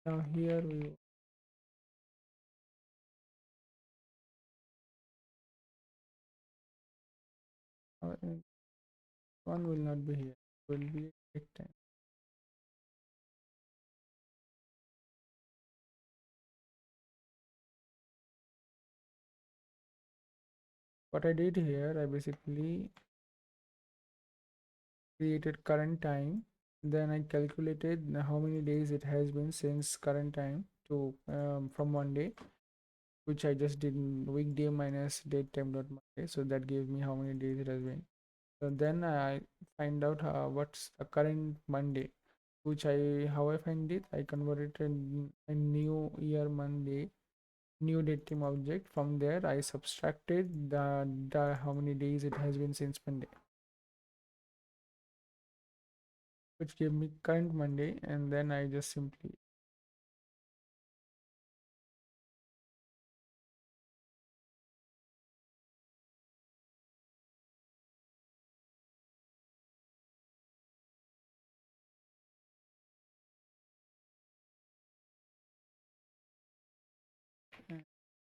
Now here we one will not be here. Will be date time. What I did here, I basically created current time, then I calculated how many days it has been since current time to from Monday, which I just did in weekday minus date time dot Monday, so that gave me how many days it has been. So then I find out what's the current Monday, which I how I find it, I converted in a new year Monday, new date time object. From there I subtracted the how many days it has been since Monday, which gave me current Monday, and then I just simply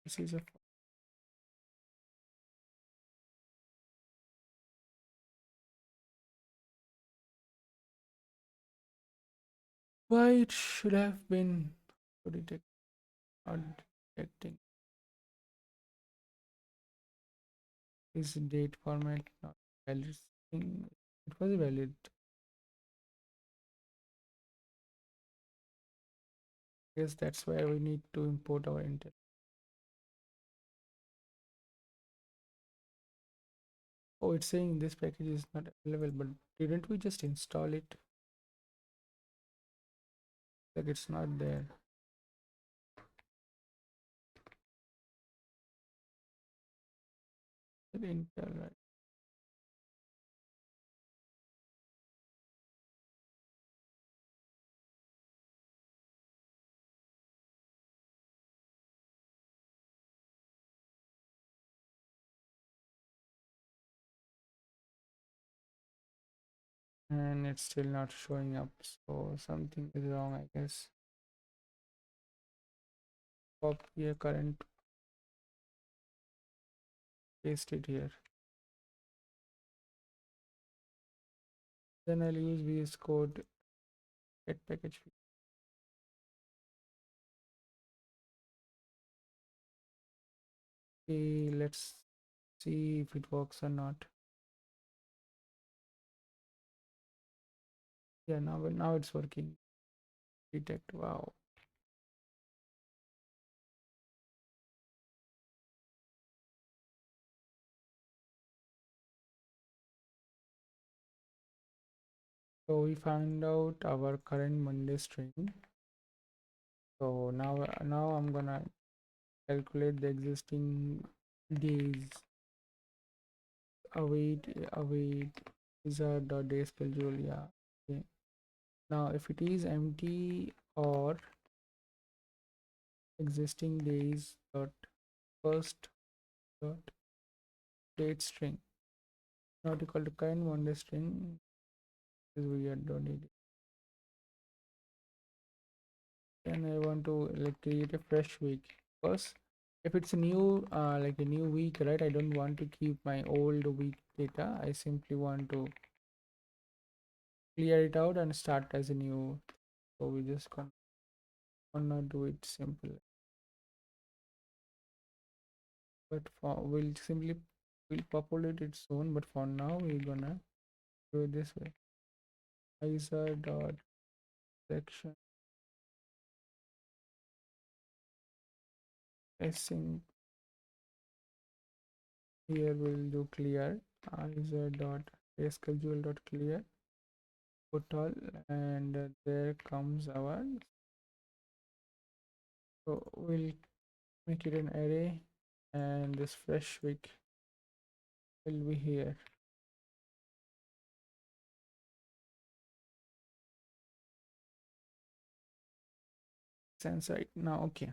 this is a why it should have been to detect not detecting is date format not valid string. It was valid. Yes, that's why we need to import our Intel. Oh, it's saying this package is not available, but didn't we just install it? Like it's not there. Intel, right? And it's still not showing up. So something is wrong, I guess. Copy a current, paste it here. Then I'll use VS Code get package. Okay, let's see if it works or not. Yeah, now it's working. Detect. Wow. So we found out our current Monday string. So now I'm gonna calculate the existing days. Await Isar dot day schedule. Yeah. Okay. Now if it is empty or existing days dot first dot date string not equal to current Monday string is weird. Don't need it. Then I want to like create a fresh week. First, if it's a new like a new week, right, I don't want to keep my old week data. I simply want to clear it out and start as a new. So we just gonna do it simple. but for we'll simply will populate it soon, but for now we're gonna do it this way. Isar dot section async. Here we'll do clear Isar dot schedule dot clear put all, and there comes our, so we'll make it an array, and this fresh week will be here. Sense right now. Okay,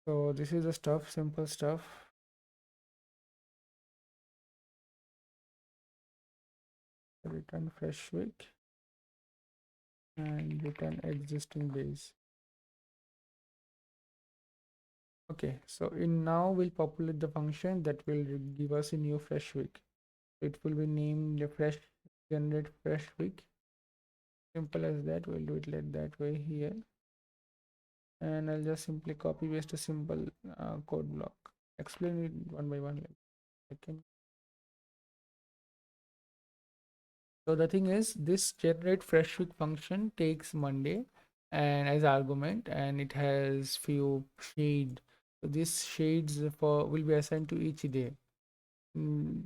so this is the stuff, simple stuff. Return fresh week and return existing days. Okay, so in now we'll populate the function that will give us a new fresh week. It will be named the fresh generate fresh week. Simple as that. We'll do it like that way here, and I'll just simply copy paste a simple code block. Explain it one by one. Like second. So the thing is, this generate fresh week function takes Monday and as argument, and it has few shade. So these shades for will be assigned to each day. Mm,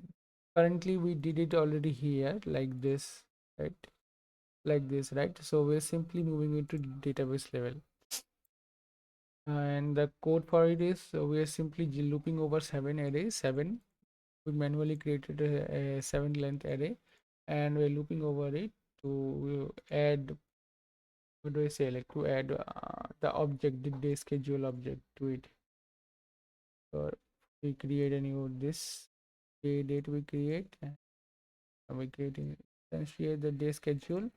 Currently we did it already here like this, right? Like this, right? So we're simply moving it to database level, and the code for it is, so we are simply looping over 7 arrays. We manually created a 7 length array, and we're looping over it to add, what do I say, like to add the object, the day schedule object to it. So we create a new this day date we create, and we creating essentially the day schedule.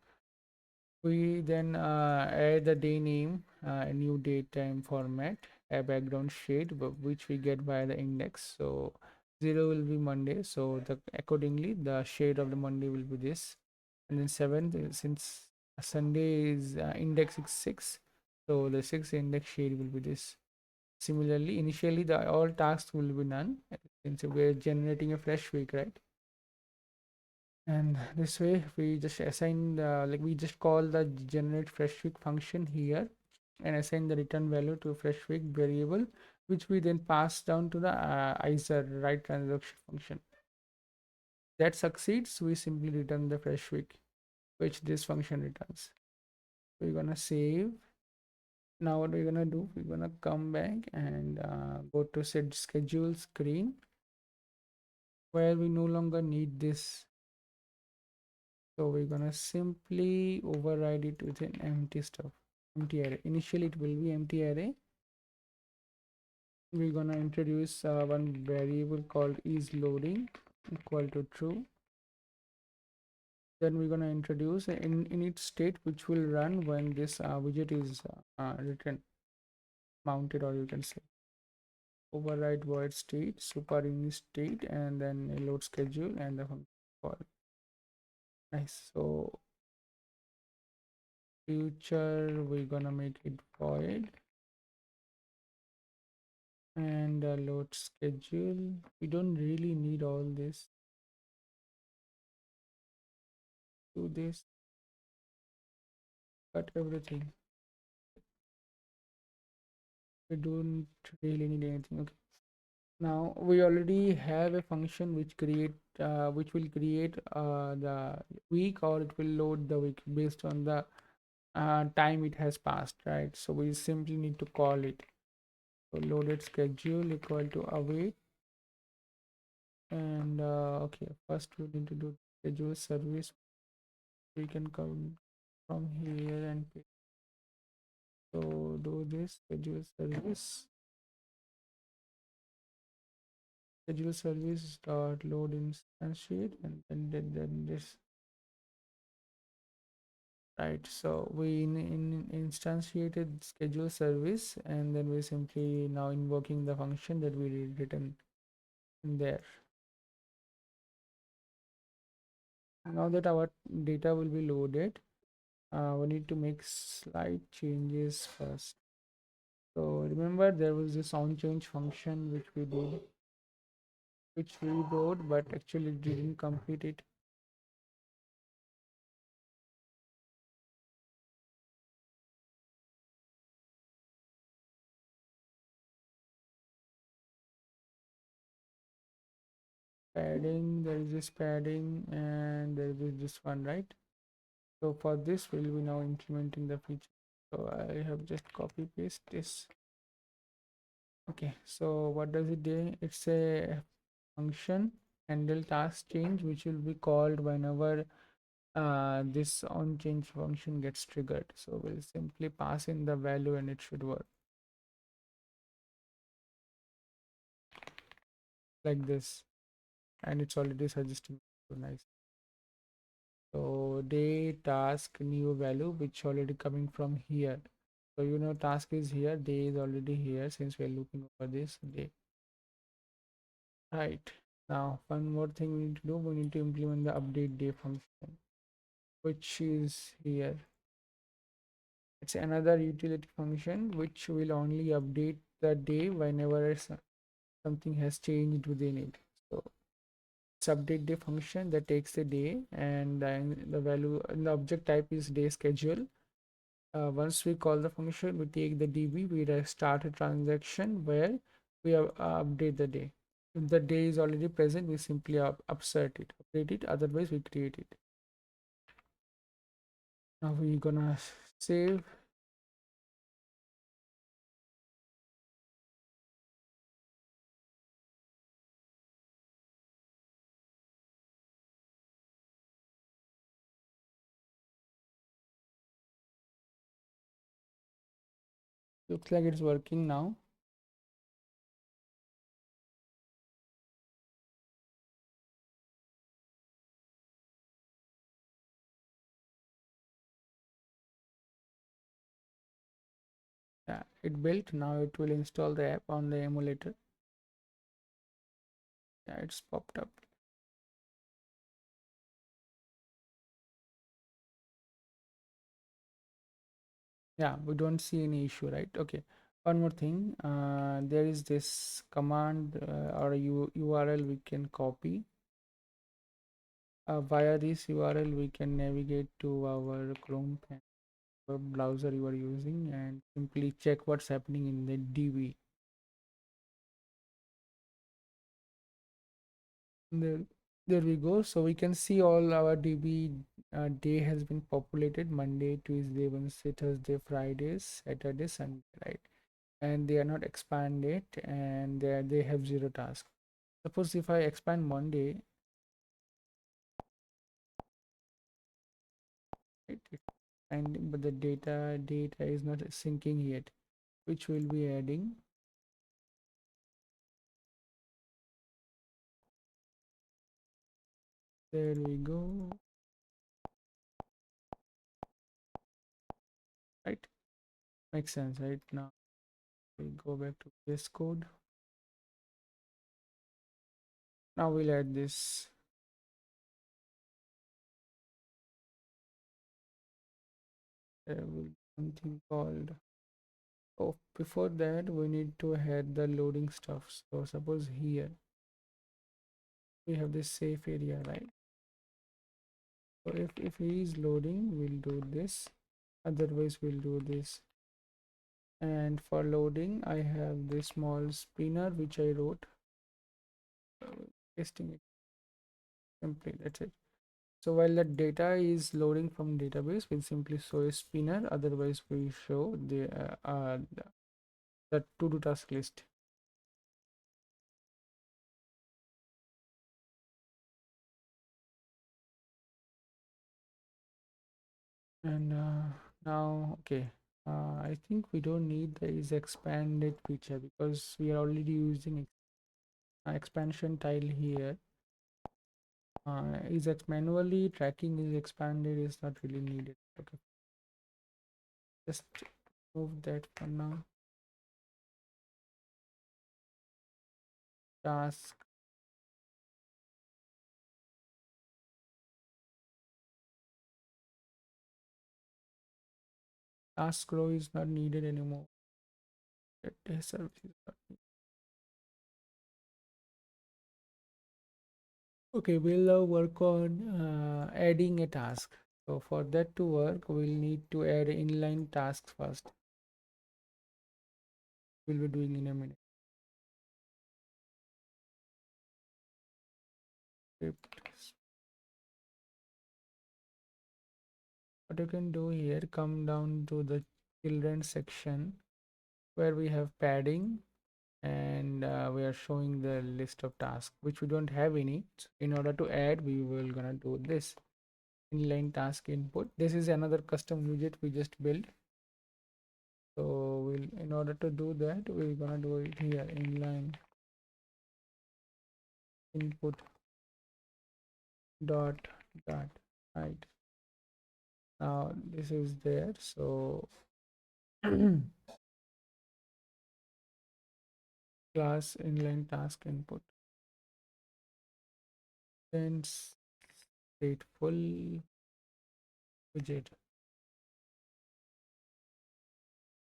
We then add the day name, a new date time format, a background shade, which we get by the index. So 0 will be Monday, so the accordingly the shade of the Monday will be this. And then 7th, since Sunday is index is 6, so the 6th index shade will be this. Similarly, initially the all tasks will be none, since we're generating a fresh week, right? And this way we just assign the, like we just call the generate fresh week function here and assign the return value to fresh week variable, which we then pass down to the Isar write transaction function. That succeeds, we simply return the fresh week, which this function returns. We're gonna save. Now what we're gonna do, we're gonna come back and go to set schedule screen, where we no longer need this. So we're gonna simply override it with an empty stuff, empty array. Initially it will be empty array. We're gonna introduce one variable called is loading equal to true. Then we're gonna introduce an init state which will run when this widget is written, mounted, or you can say override void state, super init state, and then a load schedule and the function call. Nice. So future we're gonna make it void, and load schedule. We don't really need all this. Do this, cut everything. We don't really need anything. Okay, now we already have a function which which will create the week, or it will load the week based on the time it has passed, right? So we simply need to call it. So loaded schedule equal to await, and okay, first we need to do schedule service. We can come from here and so do this schedule service dot load instantiate, and then this, right? So we in instantiated schedule service, and then we simply now invoking the function that we written in there. Now that our data will be loaded, we need to make slight changes first. So remember there was this on change function which we wrote, but actually didn't complete it. Padding, there is this padding, and there is this one, right? So for this, we'll be now implementing the feature. So I have just copy paste this. Okay, so what does it do? It's a function handle task change, which will be called whenever this on change function gets triggered. So we'll simply pass in the value and it should work like this. And it's already suggesting. So nice. So day task new value, which already coming from here. So you know task is here, day is already here since we're looking over this day. Right. Now one more thing we need to do, we need to implement the update day function, which is here. It's another utility function which will only update the day whenever something has changed within it. So it's update day function that takes the day, and then the value and the object type is day schedule. Once we call the function, we take the db, we start a transaction where we update the day. If the day is already present, we simply upsert it, update it, otherwise we create it. Now we're gonna save. Looks like it's working now. Yeah, it built. Now it will install the app on the emulator. Yeah, it's popped up. Yeah, we don't see any issue, right? Okay. One more thing, there is this command or URL we can copy. Via this URL, we can navigate to our Chrome web browser you are using and simply check what's happening in the DB. There, there we go. So we can see all our DB day has been populated: Monday, Tuesday, Wednesday, Thursday, Fridays, Saturday, Sunday, right? And they are not expanded, and they have zero task. Suppose if I expand Monday, right, and but the data is not syncing yet, which will be adding. There we go. Right, makes sense, right? Now we go back to VS Code. Now we'll add this. There will be something called. Oh, before that, we need to add the loading stuff. So suppose here we have this safe area, right? So if he is loading, we'll do this. Otherwise, we'll do this. And for loading, I have this small spinner which I wrote. Pasting it simply. That's it. So while the data is loading from database, we'll simply show a spinner. Otherwise, we show the to-do task list. And now, okay, I think we don't need the is expanded feature because we are already using expansion tile here. Is manually tracking is expanded is not really needed. Okay, just move that for now. Task task row is not needed anymore. test services. Okay, we'll now work on adding a task. So for that to work, we'll need to add inline tasks first. We'll be doing in a minute. Script. What you can do here, come down to the children section where we have padding, and we are showing the list of tasks which we don't have any. So in order to add, we will gonna do this inline task input. This is another custom widget we just built. So we'll, in order to do that, we're gonna do it here, inline input dot dot, right? Now this is there. So class inline task input, then stateful widget,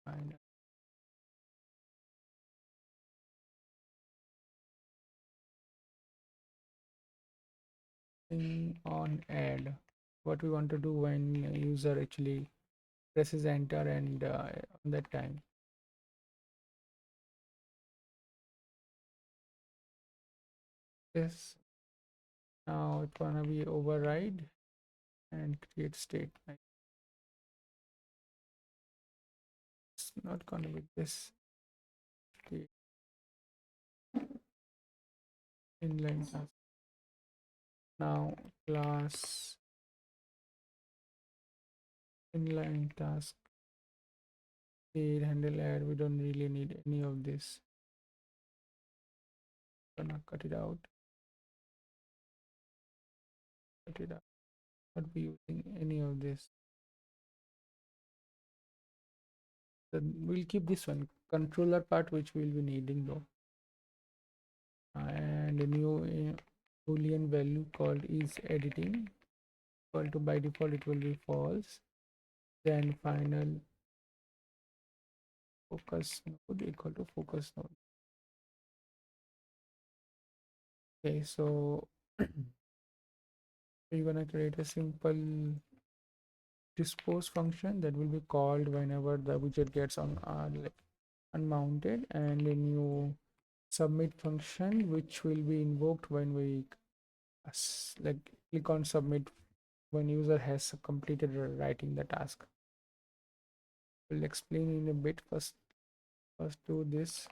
and on add, what we want to do when user actually presses enter, and on that time this, now it's gonna be override and create state. It's not gonna be this state inline task. Now class inline task state handle add, we don't really need any of this. Gonna cut it out, not be using any of this. Then we'll keep this one controller part, which we'll be needing though, and a new boolean value called is editing, equal to, by default it will be false. Then final focus node equal to focus node. Okay, so we're gonna create a simple dispose function that will be called whenever the widget gets on like unmounted, and a new submit function which will be invoked when we like click on submit when user has completed writing the task. We'll explain in a bit. First do this,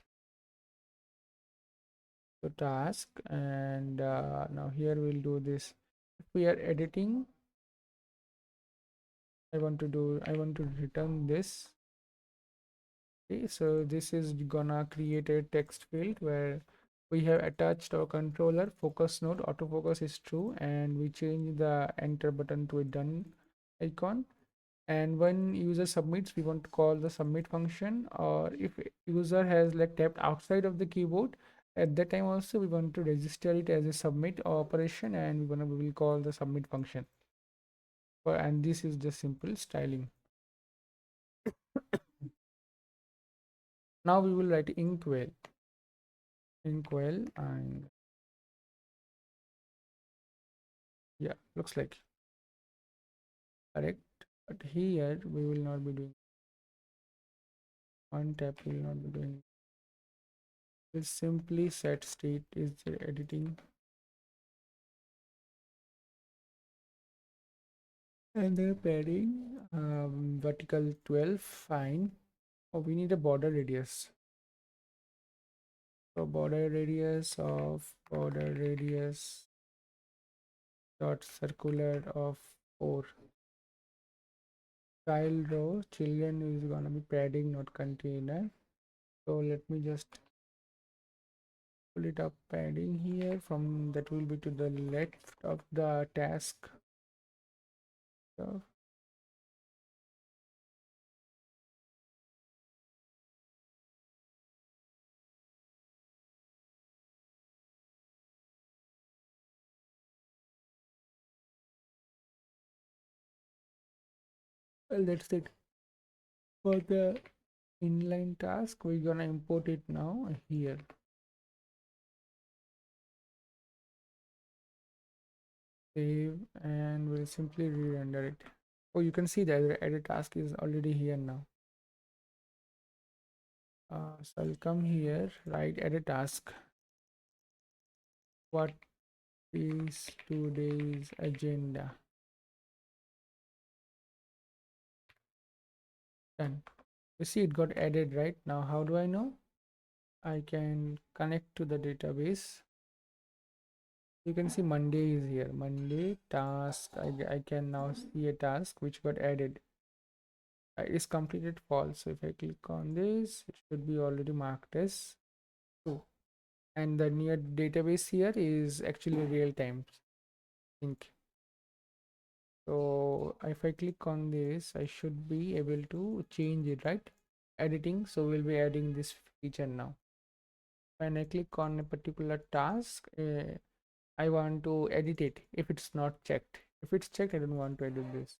the task, and now here we'll do this. If we are editing, I want to return this. Okay, so this is gonna create a text field where we have attached our controller focus node, autofocus is true, and we change the enter button to a done icon. And when user submits, we want to call the submit function, or if user has like tapped outside of the keyboard, at that time also we want to register it as a submit operation, and we will call the submit function. And this is the simple styling. Now we will write inkwell, and yeah, looks like correct. But here we will not be doing on tap, we will not be doing. We'll simply set state is the editing, and the padding vertical 12, fine. Oh, we need a border radius. So border radius dot circular of 4. Child row, children is gonna be padding, not container. So let me just pull it up padding here, from that will be to the left of the task stuff. Well, that's it for the inline task, we're gonna import it now here. Save, and we'll simply re-render it. Oh, you can see that the edit task is already here now. So I'll come here, write edit task. What is today's agenda? Done. You see it got added right now. How do I know? I can connect to the database. You can see Monday is here. Monday task. I can now see a task which got added. Is completed false. So if I click on this, it should be already marked as true. And the near database here is actually real time sync. So if I click on this, I should be able to change it, right? Editing. So we'll be adding this feature now. When I click on a particular task, I want to edit it if it's not checked. If it's checked, I don't want to edit this.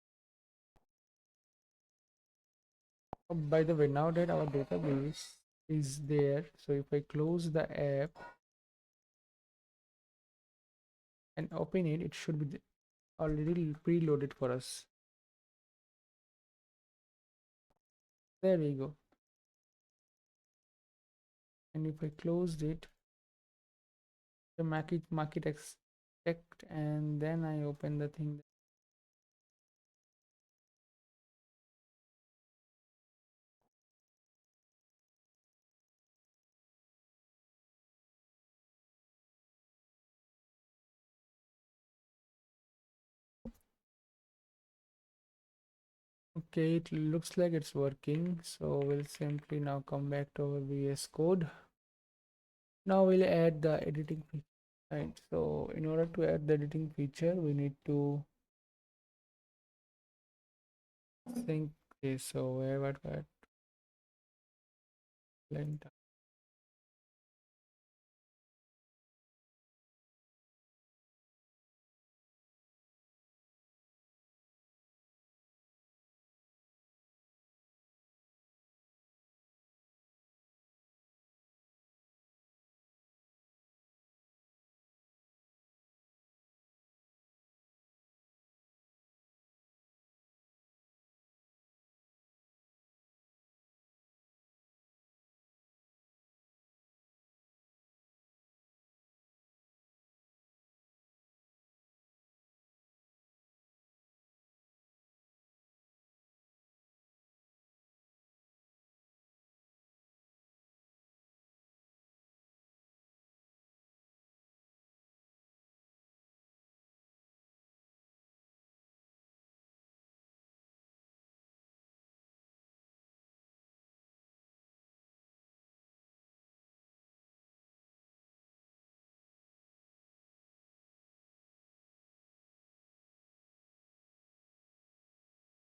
Oh, by the way, now that our database is there, so if I close the app and open it, it should be already preloaded for us. There we go. And if I closed it, the market expect, and then I open the thing. Okay, it looks like it's working. So we'll simply now come back to our VS Code. Now we'll add the editing feature. Right. So in order to add the editing feature, we need to sync this. So where what length.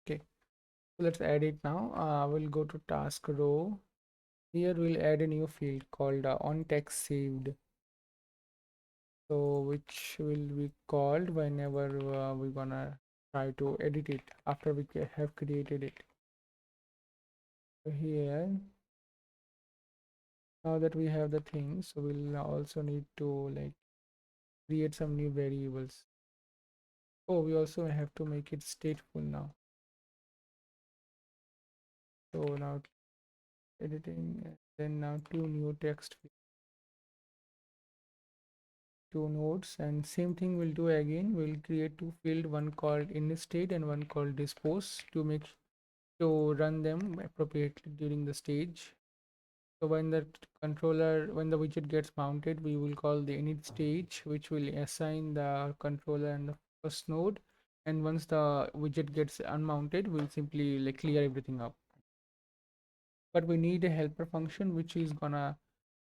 Okay. So let's add it now. We'll go to task row. Here we'll add a new field called on text saved. So which will be called whenever we're gonna try to edit it after we have created it. So here, now that we have the thing, so we'll also need to like create some new variables. Oh, we also have to make it stateful now. So now editing, then now two new text, two nodes, and same thing we'll do again. We'll create two field, one called inState and one called dispose to make to run them appropriately during the stage. So when the controller, when the widget gets mounted, we will call the init stage, which will assign the controller and the first node. And once the widget gets unmounted, we'll simply like clear everything up. But we need a helper function which is gonna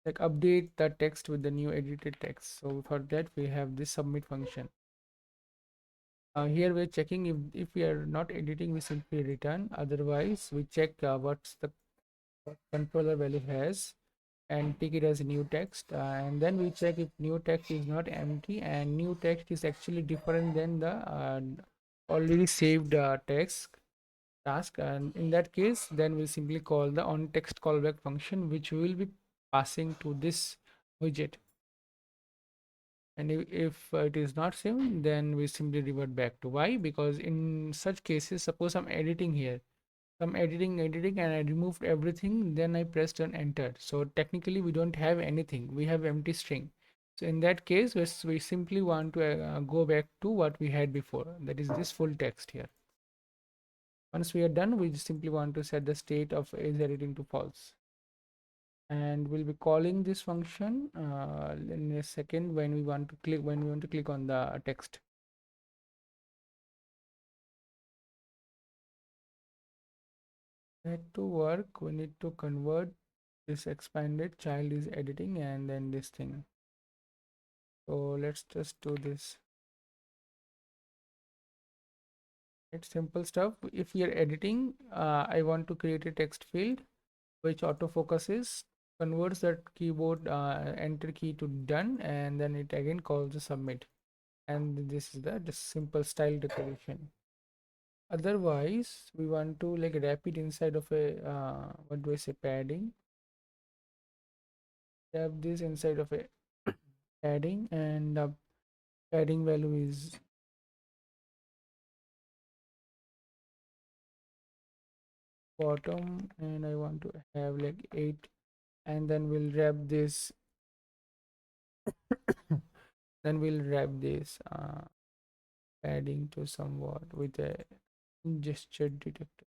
like update the text with the new edited text. So for that we have this submit function. Here we're checking if we are not editing, we simply return. Otherwise we check what's the controller value has and take it as new text, and then we check if new text is not empty and new text is actually different than the already saved text. task, and in that case then we'll simply call the on text callback function, which we will be passing to this widget. And if it is not same, then we simply revert back to why, because in such cases, suppose I'm editing here, I'm editing and I removed everything, then I pressed an enter, so technically we don't have anything, we have empty string. So in that case we simply want to go back to what we had before, that is this full text here. Once we are done, we just simply want to set the state of is editing to false, and we'll be calling this function in a second when we want to click on the text. That to work, we need to convert this expanded child is editing and then this thing. So let's just do this. It's simple stuff. If we are editing, I want to create a text field which autofocuses, converts that keyboard enter key to done, and then it again calls the submit. And this is the just simple style decoration. Otherwise, we want to like wrap it inside of a what do I say, padding. Wrap this inside of a padding, and padding value is bottom, and I want to have like 8, and then we'll wrap this then we'll wrap this padding to somewhat with a gesture detector,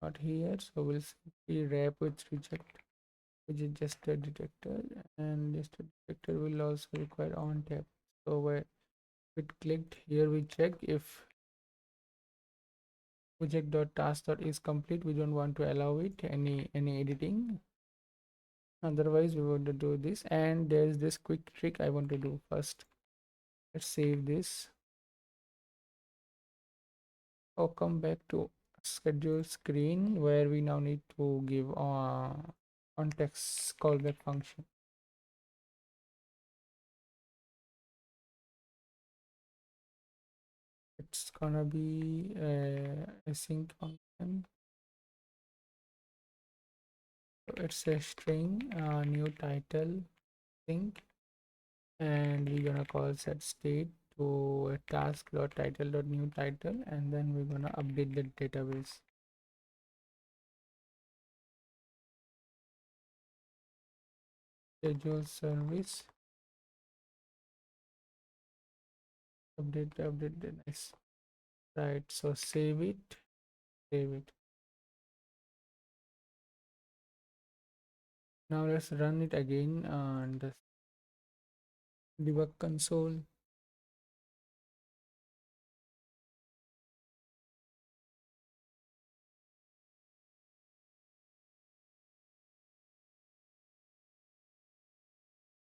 not here, so we'll simply wrap with reject, which is just a detector, and just a detector will also require on tap. So where it clicked here, we check if project.task is complete, we don't want to allow it any editing. Otherwise we want to do this, and there's this quick trick I want to do first. Let's save this. Or come back to schedule screen, where we now need to give on text callback function. It's gonna be a sync function. So it's a string, new title, sync, and we're gonna call set state to a task.title.new title, and then we're gonna update the database. Schedule service, update, nice. Right, so save it. Now let's run it again and debug console.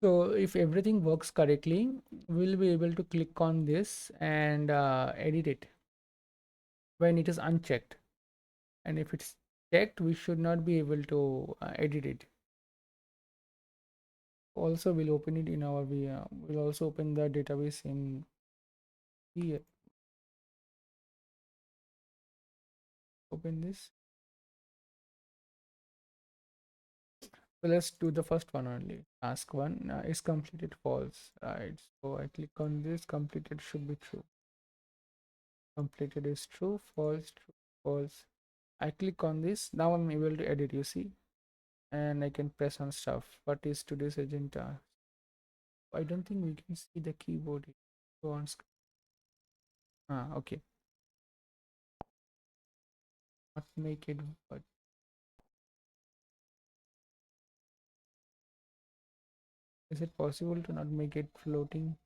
So if everything works correctly, we'll be able to click on this and edit it when it is unchecked. And if it's checked, we should not be able to edit it. Also, we'll open it in our we'll also open the database in here. Open this. So let's do the first one only. Task one is completed false. Right. So I click on this. Completed should be true. Completed is true. False. True. False. I click on this. Now I'm able to edit. You see, and I can press on stuff. What is today's agenda? I don't think we can see the keyboard. Go on screen. Okay. Not make it. But is it possible to not make it floating?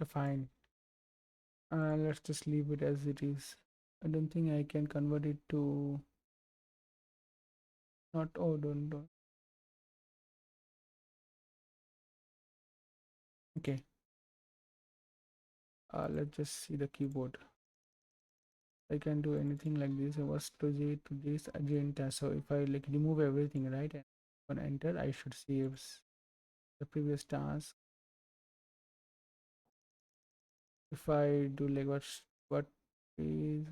Fine. Let's just leave it as it is. I don't think I can convert it to not. Oh, don't. Okay. Let's just see the keyboard. I can do anything like this. I was to this agenda. So if I like remove everything, right, and on enter, I should see the previous task. If I do like what is,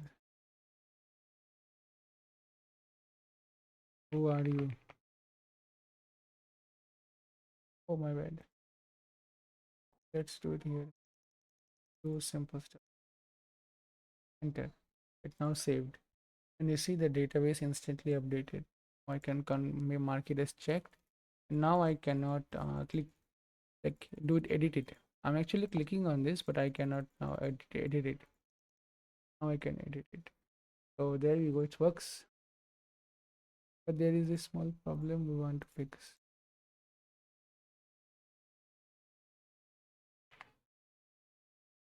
who are you? Oh my bad. Let's do it here. Do simple stuff. Enter. It now saved. And you see the database instantly updated. I can mark it as checked. Now I cannot click like do it edit it. I'm actually clicking on this, but I cannot now edit it. Now I can edit it. So there we go, it works. But there is a small problem we want to fix.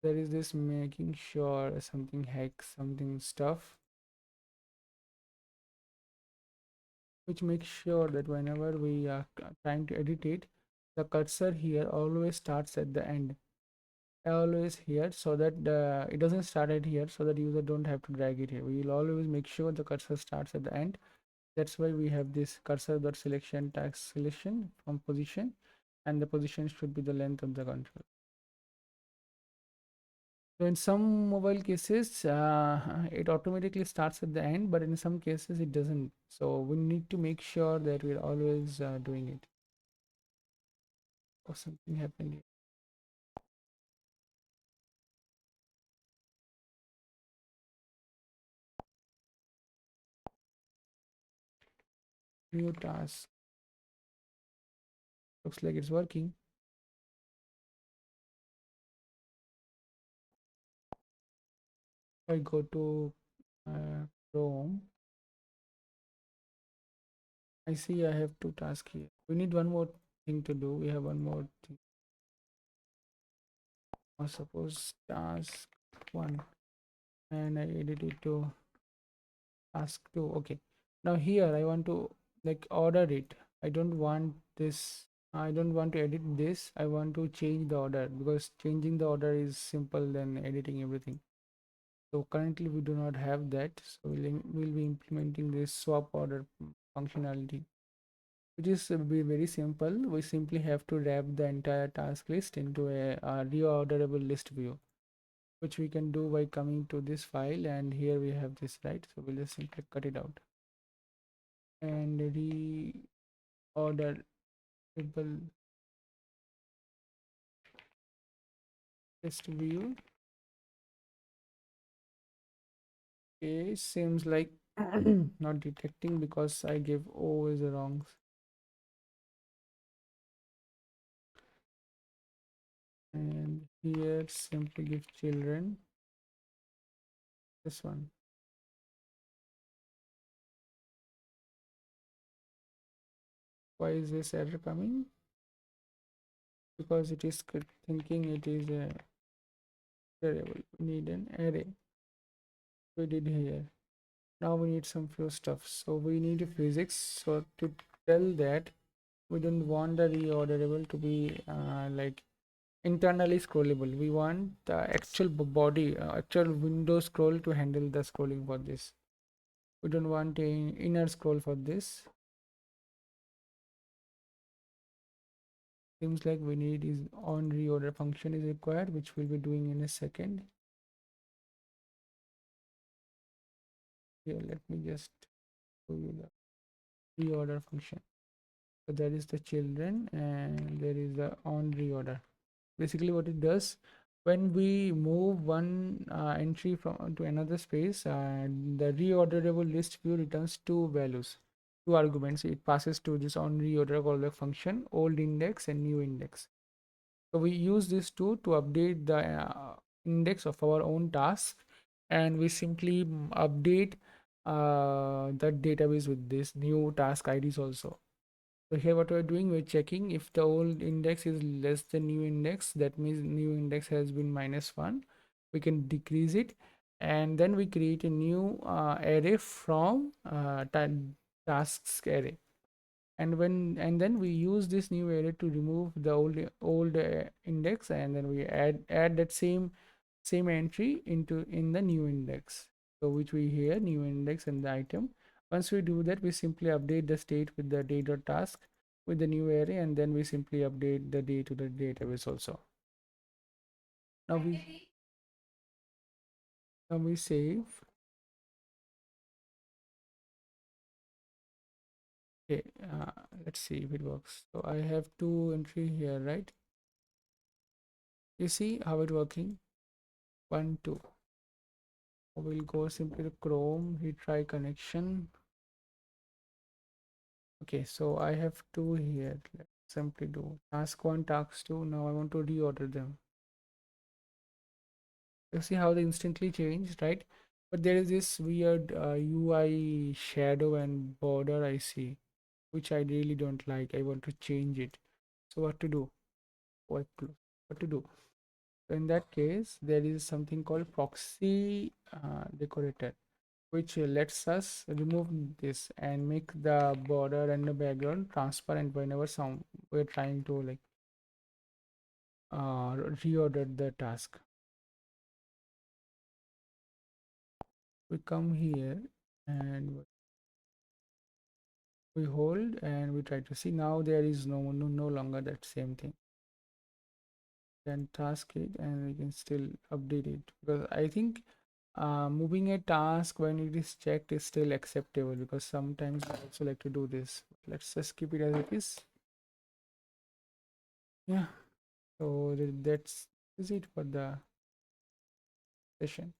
There is this making sure something hacks something stuff, which makes sure that whenever we are trying to edit it, the cursor here always starts at the end. Always here, so that it doesn't start at here, so that user don't have to drag it here. We will always make sure the cursor starts at the end. That's why we have this cursor dot selection task selection from position, and the position should be the length of the control. So in some mobile cases, it automatically starts at the end, but in some cases it doesn't. So we need to make sure that we're always doing it. Or something happened here. New task. Looks like it's working. I go to Chrome. I see I have two tasks here. We need one more thing to do. We have one more thing. Or suppose task one, and I edit it to task two. Okay. Now here I want to like order it. I don't want this. I don't want to edit this. I want to change the order, because changing the order is simple than editing everything. So currently we do not have that. So we'll be implementing this swap order functionality, which is be very simple. We simply have to wrap the entire task list into a reorderable list view, which we can do by coming to this file, and here we have this, right? So we'll just simply cut it out and reorderable list view. Okay, seems like not detecting because I gave O is the wrong. And here simply give children this one. Why is this error coming? Because it is thinking it is a variable. We need an array. We did here. Now we need some few stuff. So we need a physics. So to tell that we don't want the reorderable to be like internally scrollable. We want the actual body, actual window scroll to handle the scrolling for this. We don't want a inner scroll for this. Seems like we need is on reorder function is required, which we'll be doing in a second. Here, let me just show you the reorder function. So there is the children and there is the on reorder. Basically what it does, when we move one entry from to another space, the reorderable list view returns two values, two arguments. It passes to this on reorder callback function, old index and new index. So we use these two to update the index of our own task, and we simply update the database with this new task IDs also. So here what we're doing, we're checking if the old index is less than new index, that means new index has been -1. We can decrease it, and then we create a new array from tasks array. And then we use this new array to remove the old index, and then we add that same entry into in the new index, so which we here new index and the item. Once we do that, we simply update the state with the data.task with the new array, and then we simply update the day to the database also. Now we save. Okay, let's see if it works. So I have two entry here, right? You see how it working? 1 2. We'll go simply to Chrome, retry connection. Okay, so I have two here. Let's simply do task 1, task 2. Now I want to reorder them. You see how they instantly changed, right? But there is this weird UI shadow and border I see, which I really don't like. I want to change it. So what to do? What to do? So in that case, there is something called proxy decorator, which lets us remove this and make the border and the background transparent whenever we're trying to like reorder the task. We come here and we hold and we try to see. Now there is no longer that same thing. Then task it and we can still update it, because I think moving a task when it is checked is still acceptable, because sometimes I also like to do this. Let's just keep it as it is. Yeah, so that's is it for the session.